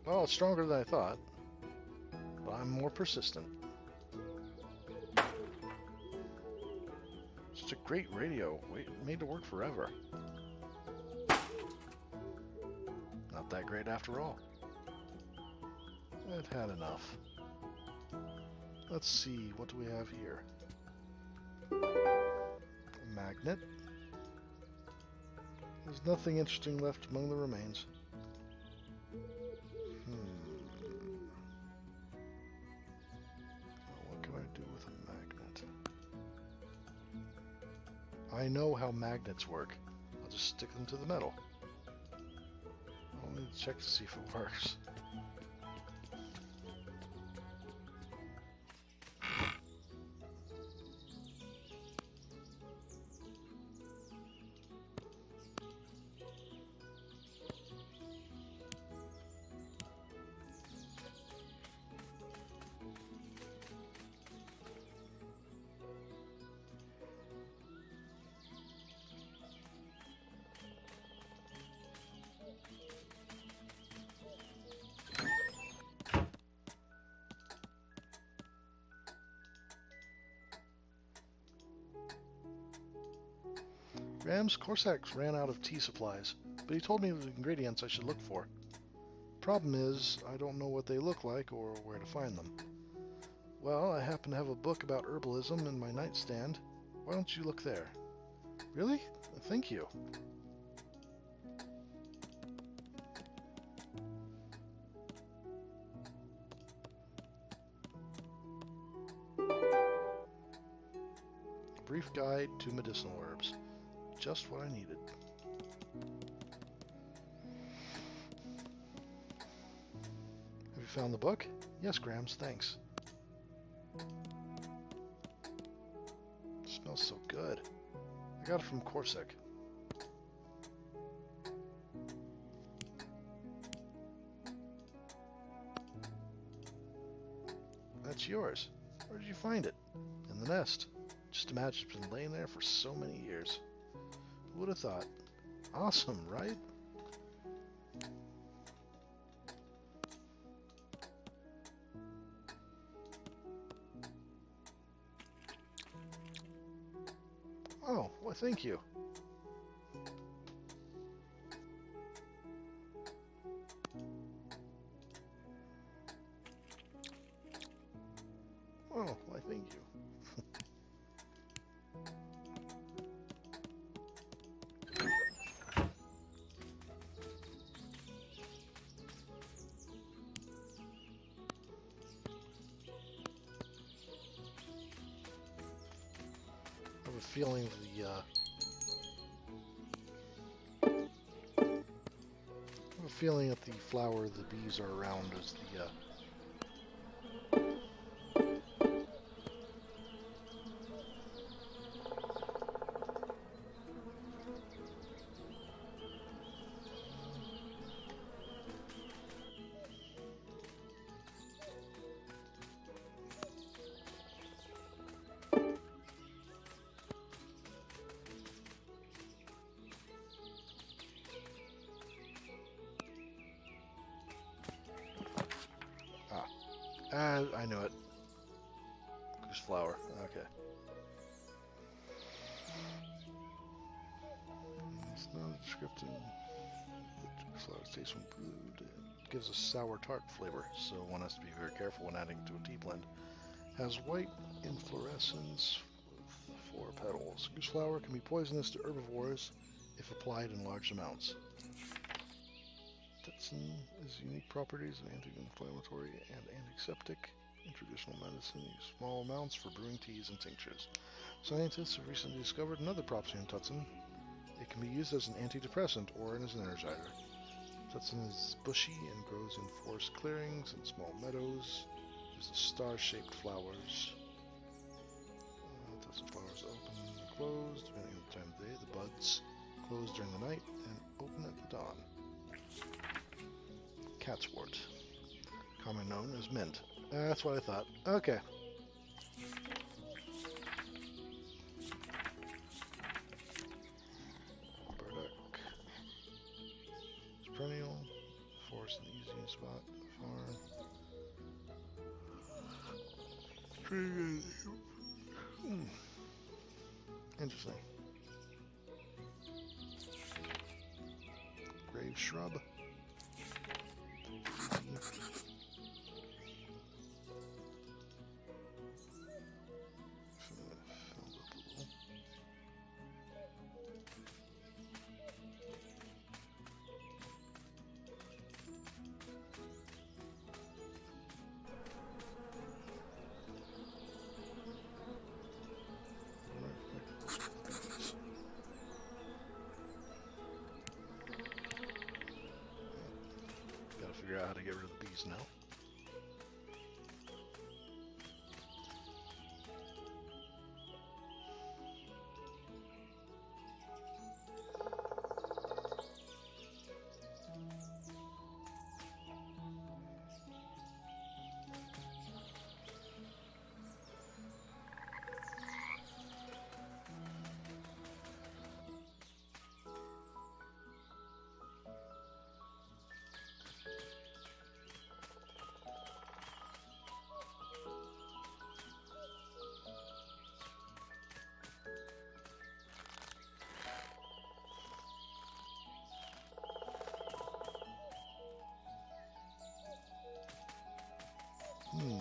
Oh, it's stronger than I thought. But I'm more persistent. Such a great radio. Made to work forever. Not that great after all. I've had enough. Let's see, what do we have here? A magnet. There's nothing interesting left among the remains. What can I do with a magnet? I know how magnets work. I'll just stick them to the metal. I'll need to check to see if it works. Grams, Corsax ran out of tea supplies, but he told me the ingredients I should look for. Problem is, I don't know what they look like or where to find them. Well, I happen to have a book about herbalism in my nightstand. Why don't you look there? Really? Thank you. Brief guide to medicinal herbs. Just what I needed. Have you found the book? Yes, Grams, thanks. It smells so good. I got it from Corsac. That's yours. Where did you find it? In the nest. Just imagine it's been laying there for so many years. Who would have thought? Awesome, right? Oh, well, thank you. Oh, why thank you. I have a feeling that the flower the bees are around is the I knew it. Goose flower. Okay. It's not descriptive. Goose flower tastes when brewed. It gives a sour tart flavor, so one has to be very careful when adding to a tea blend. Has white inflorescence with 4 petals. Goose flower can be poisonous to herbivores if applied in large amounts. Tetsin is unique properties of anti-inflammatory and antiseptic. In traditional medicine, use small amounts for brewing teas and tinctures. Scientists have recently discovered another property in Tetsin. It can be used as an antidepressant or as an energizer. Tetsin is bushy and grows in forest clearings and small meadows. It has star-shaped flowers. Tetsin flowers open and close depending on the time of day. The buds close during the night and open at the dawn. Catswort, commonly known as mint. That's what I thought. Okay. Burdock. It's perennial. Forest in the easy spot. Farm. Interesting. Grave shrub. Figure out how to get rid of the bees now. Hmm.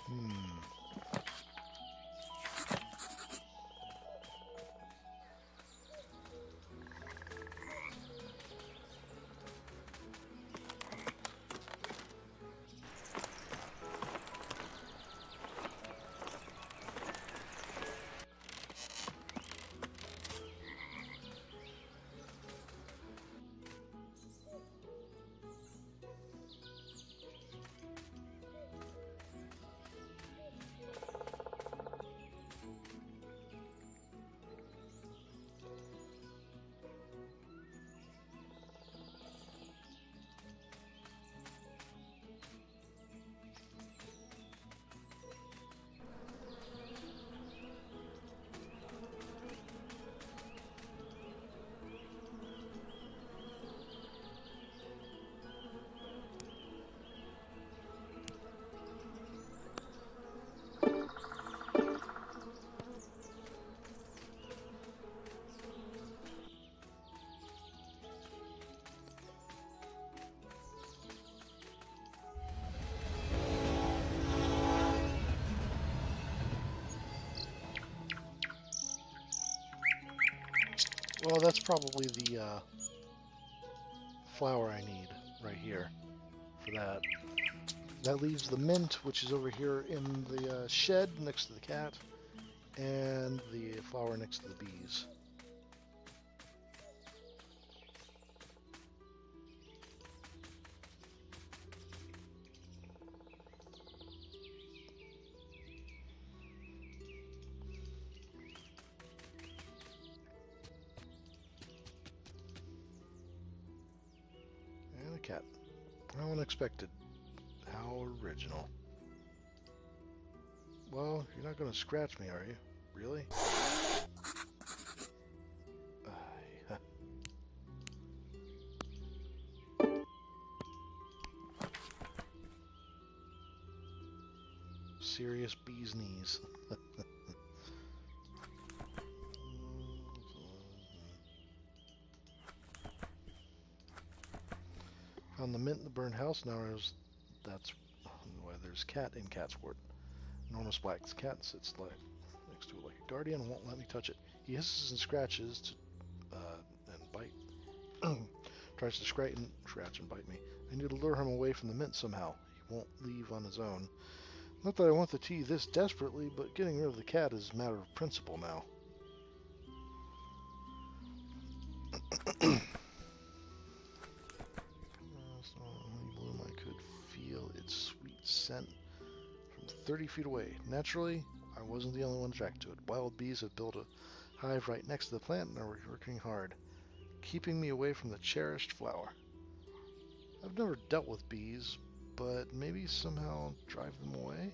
Hmm. Well, that's probably the flower I need right here for that. That leaves the mint, which is over here in the shed next to the cat, and the flower next to the bees. And a cat. How unexpected. How original. Well, you're not going to scratch me, are you? Really? Aye. Serious bee's knees. Found the mint in the burned house. That's why there's cat in Catsport. Enormous black cat sits next to it like a guardian and won't let me touch it. He hisses and scratches and bite. Tries to scratch and bite me. I need to lure him away from the mint somehow. He won't leave on his own. Not that I want the tea this desperately, but getting rid of the cat is a matter of principle now. Bloom, I could feel its sweet scent from 30 feet away. Naturally, I wasn't the only one attracted to it. Wild bees have built a hive right next to the plant and are working hard, keeping me away from the cherished flower. I've never dealt with bees, but maybe somehow drive them away?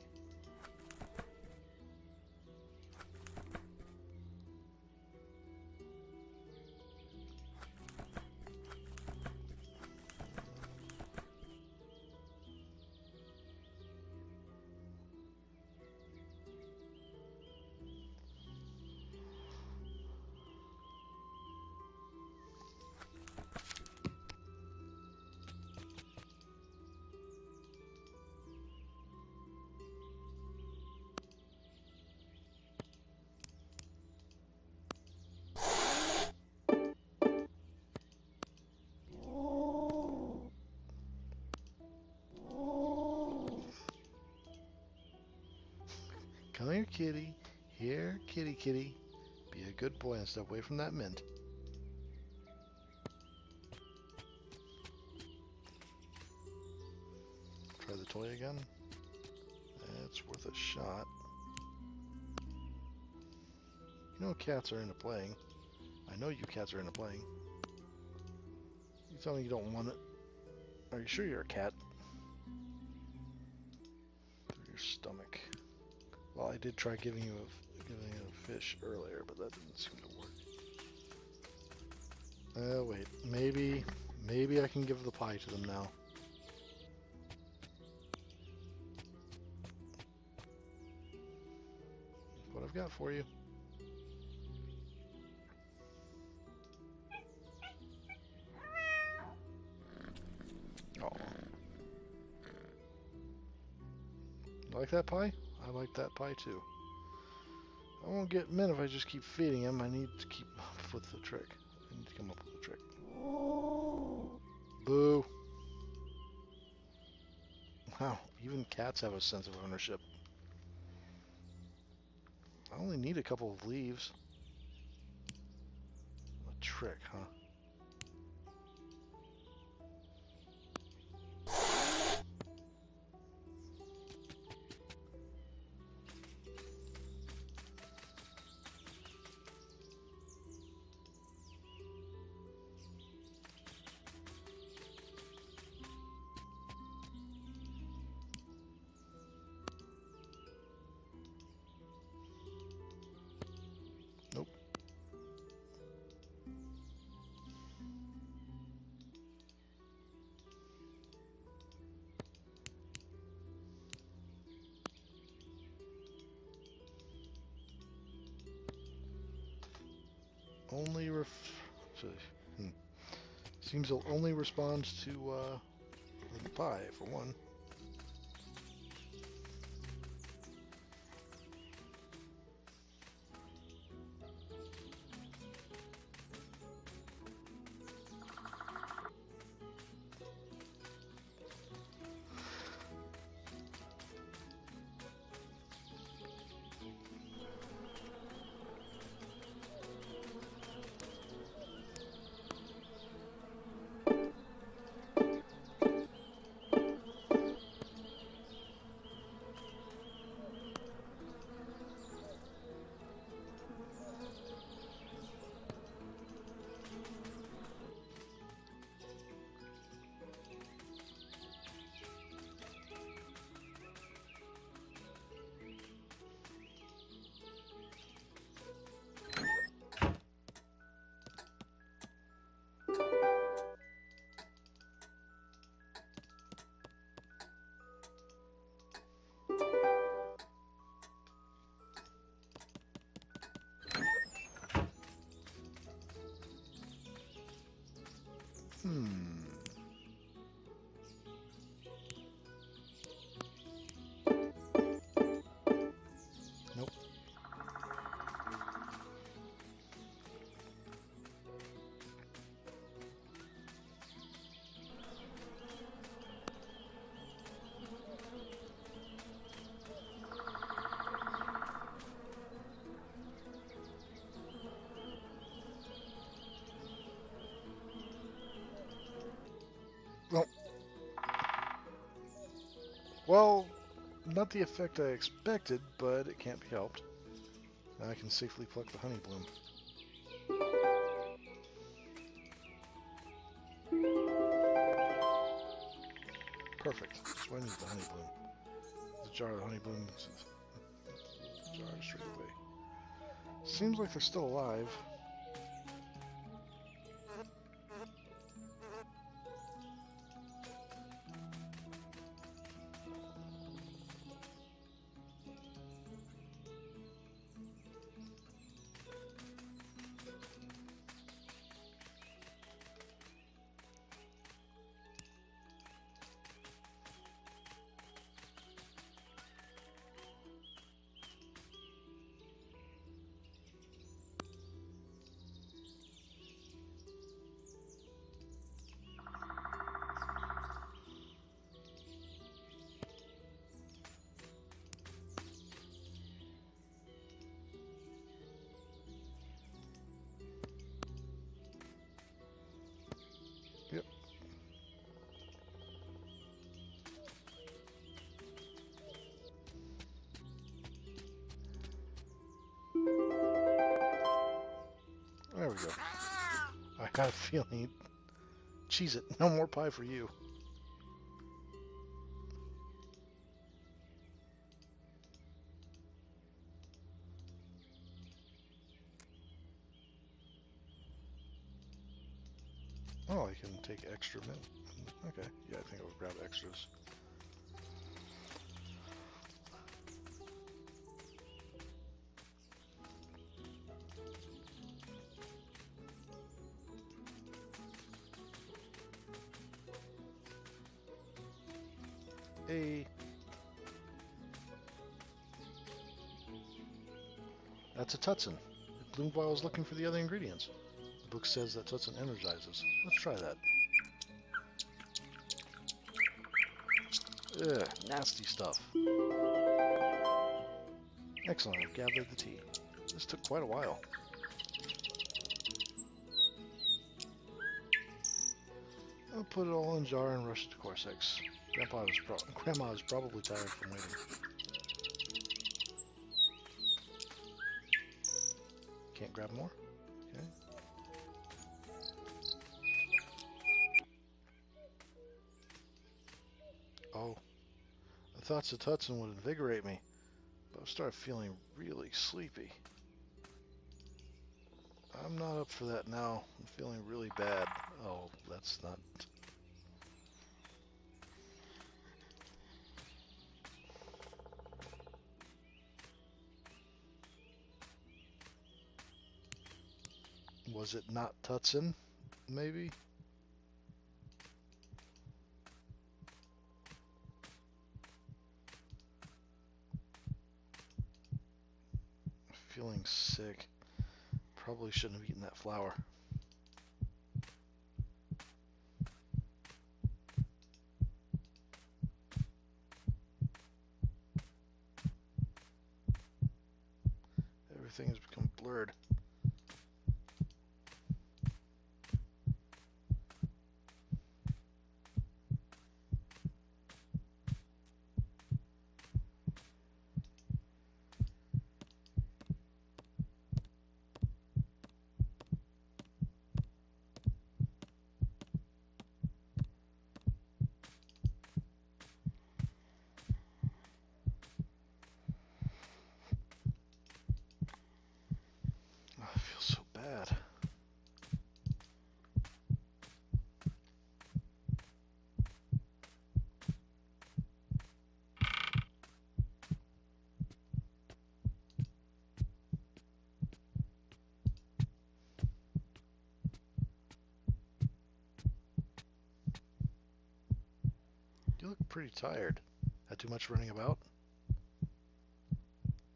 kitty. Here, kitty, kitty. Be a good boy and step away from that mint. Try the toy again. It's worth a shot. You know cats are into playing. I know you cats are into playing. You tell me you don't want it. Are you sure you're a cat? Through your stomach. Well, I did try giving you a fish earlier, but that didn't seem to work. Wait. Maybe I can give the pie to them now. What I've got for you. Oh. You like that pie? I like that pie too. I won't get mint if I just keep feeding him. I need to keep up with the trick. I need to come up with a trick. Boo. Wow, even cats have a sense of ownership. I only need a couple of leaves. A trick, huh? Nope. Only seems he'll only respond to the pie for one. Nope. Well, not the effect I expected, but it can't be helped. Now I can safely pluck the honey bloom. Perfect. That's why I need the honey bloom. The jar of honey bloom. Jar straight away. Seems like they're still alive. got a feeling. Cheese it. No more pie for you. Oh, I can take extra milk. Okay, yeah, I think I'll grab extras. Hey. That's a Tutsin. It bloomed while I was looking for the other ingredients. The book says that Tutsin energizes. Let's try that. Ugh, nasty stuff. Excellent, I've gathered the tea. This took quite a while. I'll put it all in a jar and rush it to Corsex. Grandma is probably tired from waiting. Can't grab more? Okay. Oh, I thought Tutsin would invigorate me, but I started feeling really sleepy. I'm not up for that now. I'm feeling really bad. Oh, that's not... Was it not Tutsin, maybe? Feeling sick. Probably shouldn't have eaten that flour. Everything has become blurred. I feel so bad. You look pretty tired. Had too much running about?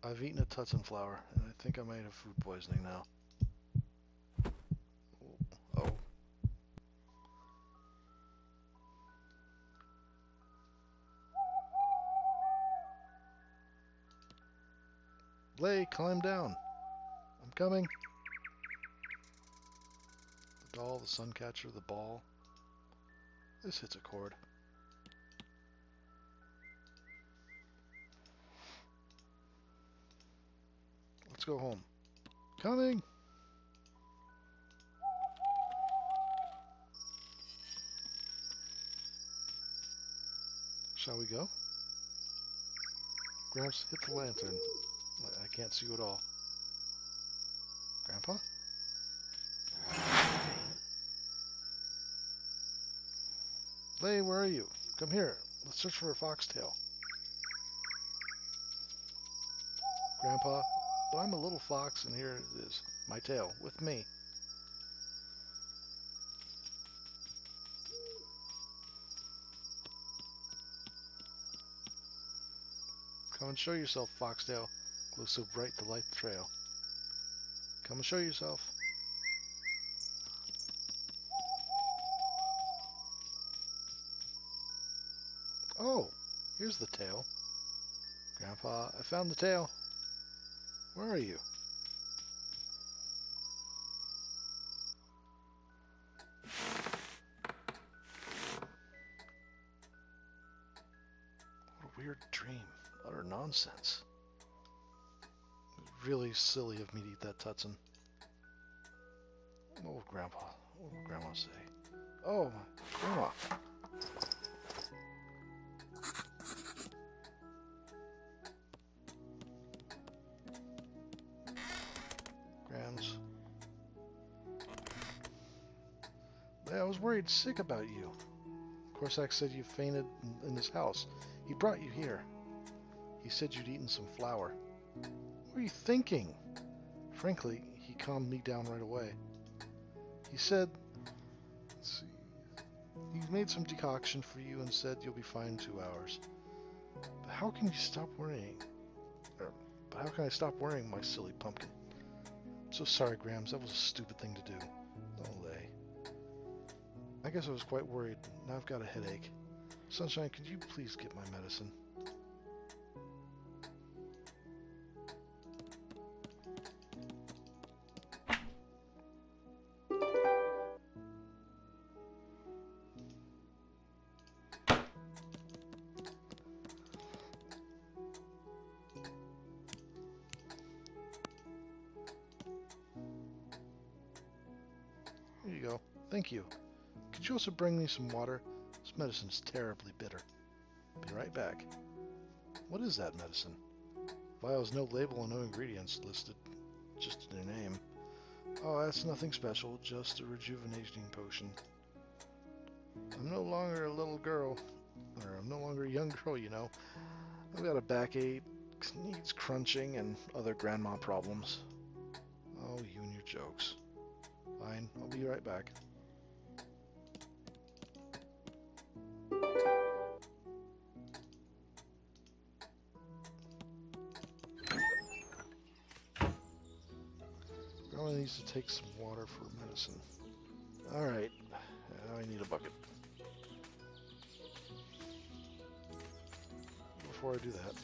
I've eaten a Tutsin flower, and I think I might have food poisoning now. Oh. Leah, climb down. I'm coming. The doll, the sun catcher, the ball. This hits a chord. Let's go home. Coming! Shall we go? Gramps, hit the lantern. I can't see you at all. Grandpa? Leah, where are you? Come here. Let's search for a foxtail. Grandpa, but I'm a little fox, and here it is. My tail, with me. Come and show yourself, Foxtail. Glow so bright to light the trail. Come and show yourself. Oh, here's the tail. Grandpa, I found the tail. Where are you? What a weird dream. Utter nonsense. It was really silly of me to eat that Tutsin. Oh, Grandpa, What would Grandma say? Oh, Grandma. Grams. I was worried sick about you. Corsac said you fainted in his house. He brought you here. He said you'd eaten some flour. What were you thinking? Frankly, he calmed me down right away. He said, let's see, he made some decoction for you and said you'll be fine in 2 hours. But how can you stop worrying? But how can I stop worrying, my silly pumpkin? I'm so sorry, Grams. That was a stupid thing to do. Don't lay. I guess I was quite worried. Now I've got a headache. Sunshine, could you please get my medicine? Here you go. Thank you. Could you also bring me some water? This medicine's terribly bitter. Be right back. What is that medicine? Vial has no label and no ingredients listed, just their name. Oh, that's nothing special, just a rejuvenating potion. I'm no longer a little girl, or I'm no longer a young girl, you know. I've got a backache, needs crunching, and other grandma problems. Oh, you and your jokes. Fine, I'll be right back. Grandma needs to take some water for medicine. Alright, now I need a bucket. Before I do that,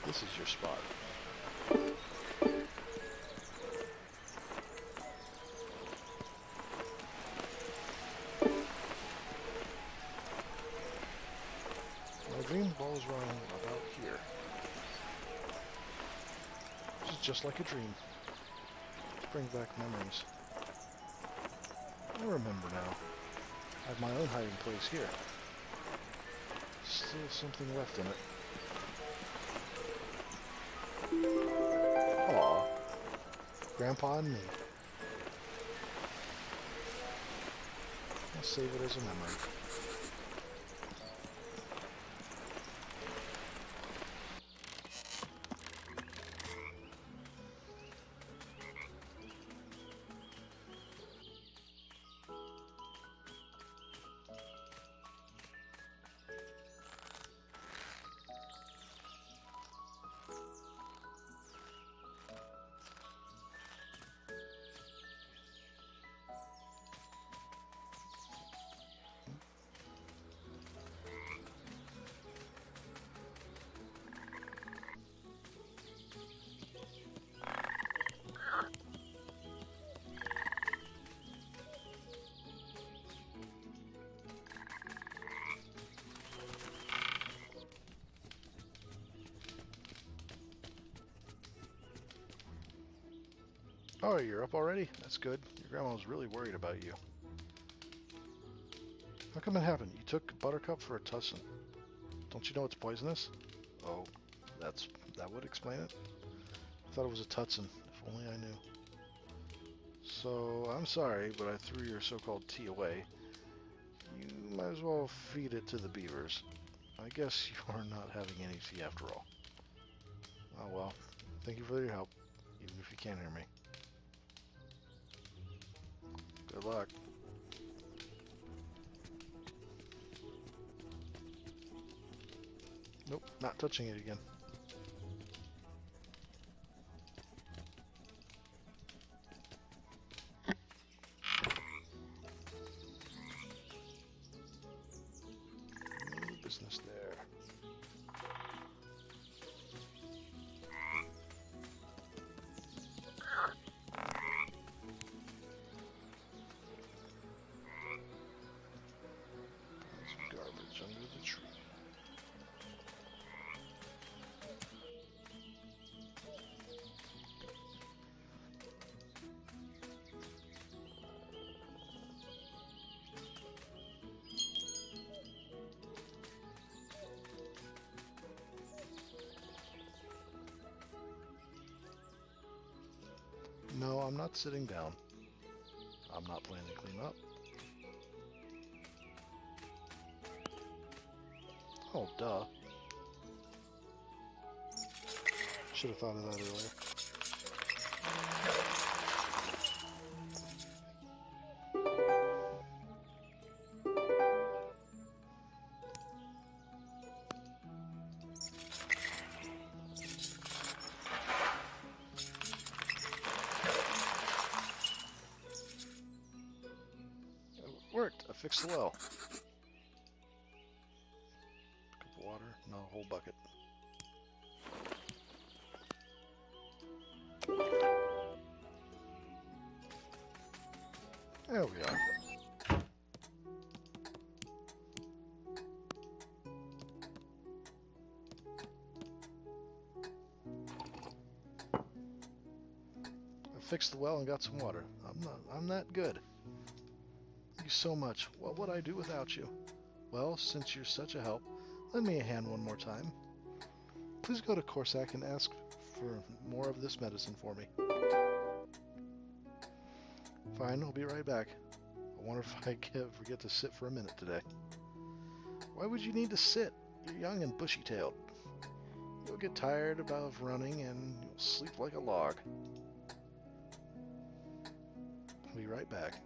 this is your spot. My dream revolves around about here. This is just like a dream. Let's bring back memories. I remember now. I have my own hiding place here. Still something left in it. Aw, Grandpa and me. I'll save it as a memory. Oh, you're up already? That's good. Your grandma was really worried about you. How come it happened? You took Buttercup for a tussin. Don't you know it's poisonous? Oh, that would explain it. I thought it was a tutsin. If only I knew. So, I'm sorry, but I threw your so-called tea away. You might as well feed it to the beavers. I guess you are not having any tea after all. Oh well. Thank you for your help, even if you can't hear me. Good luck. Nope, not touching it again. No business there. No, I'm not sitting down. I'm not planning to clean up. Oh, duh. Should have thought of that earlier. It worked. I fixed the well. Cup of water, not a whole bucket. There we are. I fixed the well and got some water. I'm that good. Thank you so much. What would I do without you? Well, since you're such a help, lend me a hand one more time. Please go to Corsac and ask for more of this medicine for me. Fine, I'll be right back. I wonder if I forget to sit for a minute today. Why would you need to sit? You're young and bushy-tailed. You'll get tired of running and you'll sleep like a log. I'll be right back.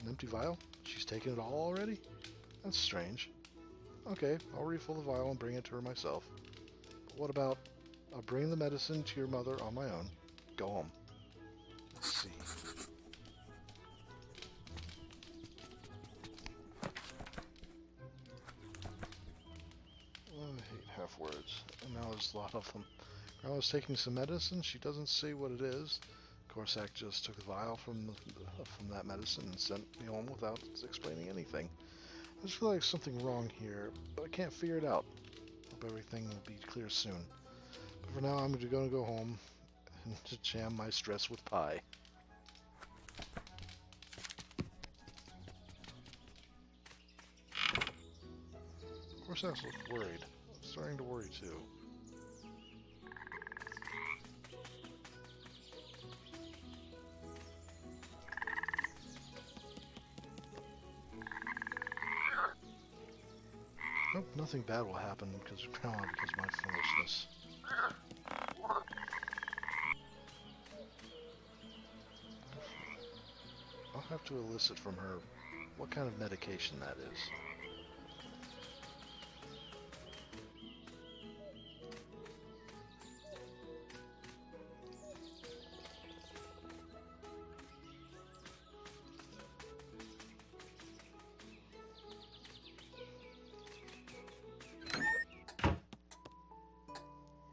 An empty vial? She's taken it all already? That's strange. Okay, I'll refill the vial and bring it to her myself. But what about, I'll bring the medicine to your mother on my own. Go home. Let's see. Oh, I hate half words. And now there's a lot of them. Grandma's taking some medicine. She doesn't say what it is. Corsac just took the vial from that medicine and sent me home without explaining anything. I just feel like something wrong here, but I can't figure it out. Hope everything will be clear soon. But for now, I'm going to go home and to jam my stress with pie. Corsac looked worried. I'm starting to worry too. Nope, nothing bad will happen because of my foolishness. I'll have to elicit from her what kind of medication that is.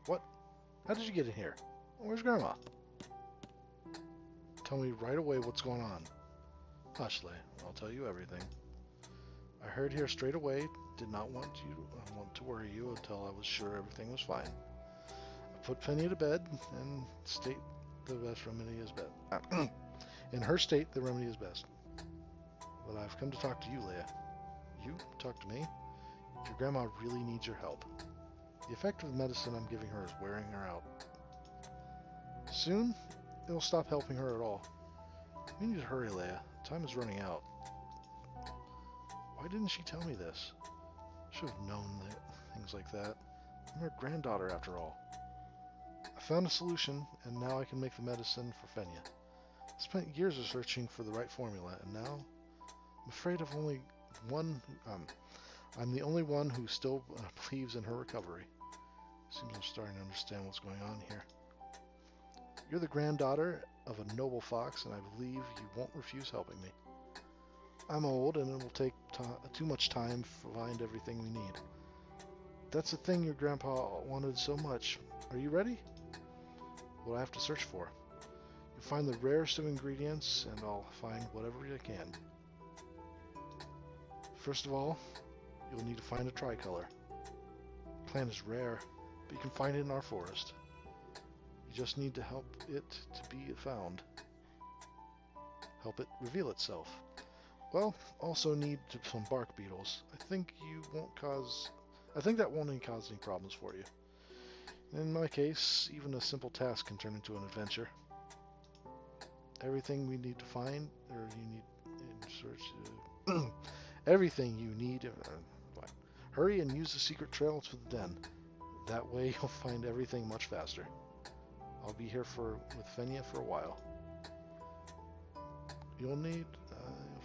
What? How did you get in here? Where's Grandma? Tell me right away what's going on. Hush, Leah. I'll tell you everything. I heard here straight away. Did not want to worry you until I was sure everything was fine. I put Penny to bed and state the best remedy is best. In her state, the remedy is best. But I've come to talk to you, Leah. You talk to me. Your grandma really needs your help. The effect of the medicine I'm giving her is wearing her out. Soon, it'll stop helping her at all. We need to hurry, Leah. Time is running out. Why didn't she tell me this? Should have known things like that. I'm her granddaughter, after all. I found a solution, and now I can make the medicine for Fenya. I spent years researching for the right formula, and now I'm afraid I'm the only one who still believes in her recovery. Seems I'm starting to understand what's going on here. You're the granddaughter of a noble fox, and I believe you won't refuse helping me. I'm old, and it will take too much time to find everything we need. That's the thing your grandpa wanted so much. Are you ready? What I have to search for. You'll find the rarest of ingredients, and I'll find whatever I can. First of all, you'll need to find a tricolor. The plant is rare, but you can find it in our forest. You just need to help it to be found. Help it reveal itself. Well, also need some bark beetles. I think that won't cause any problems for you. In my case, even a simple task can turn into an adventure. Everything we need to find, or you need in search, everything you need. Hurry and use the secret trail to the den. That way you'll find everything much faster. I'll be here with Fenya for a while. You'll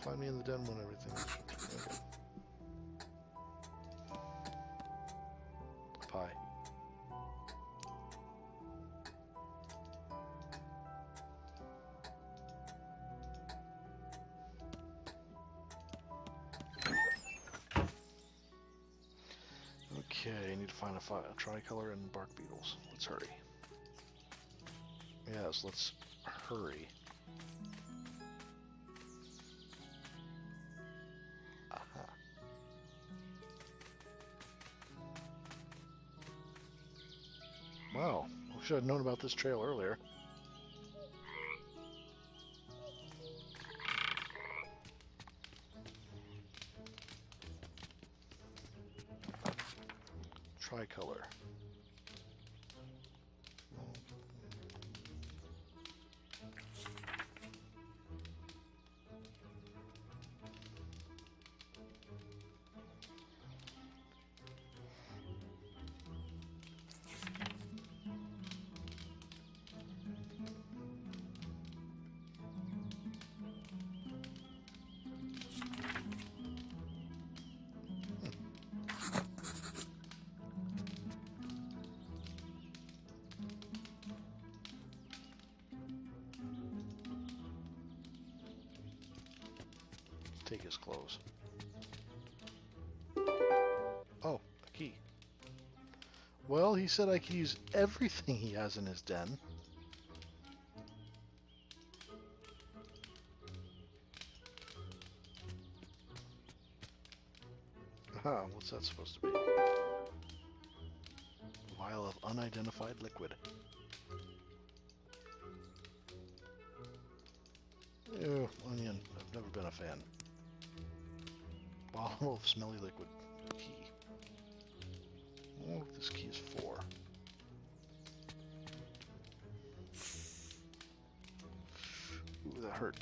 find me in the den when everything is okay. Pie. Okay, I need to find a tricolor and bark beetles. Let's hurry. Yes, let's hurry. Aha. Wow, I should have known about this trail earlier. Tricolor. Take his clothes. Oh, a key. Well, he said I could use everything he has in his den. Aha, what's that supposed to be? Vial of unidentified liquid. Ew, onion. I've never been a fan. Bottle of smelly liquid. Key. I wonder what this key is for. Ooh, that hurt.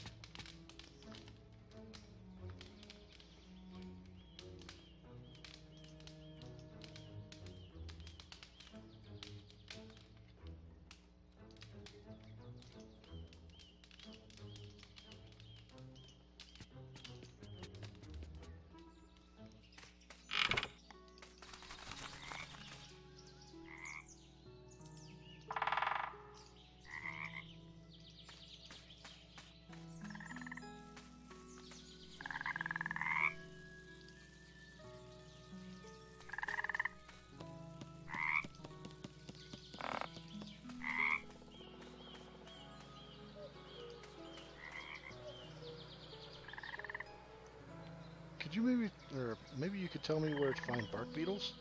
Could you maybe you could tell me where to find bark beetles?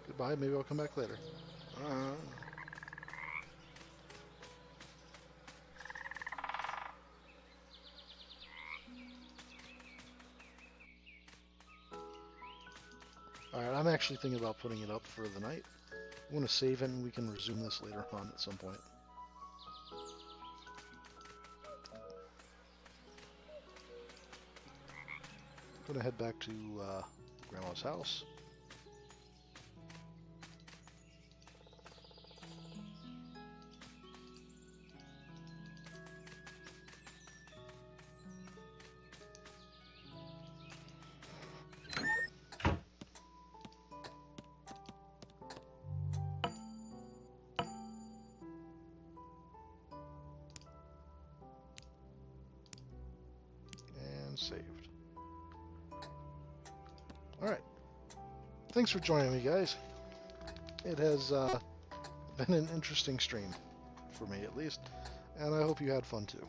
Goodbye, maybe I'll come back later. Alright, I'm actually thinking about putting it up for the night. I want to save it and we can resume this later on at some point. I'm going to head back to Grandma's house. And saved. Alright. Thanks for joining me, guys. It has been an interesting stream, for me at least, and I hope you had fun too.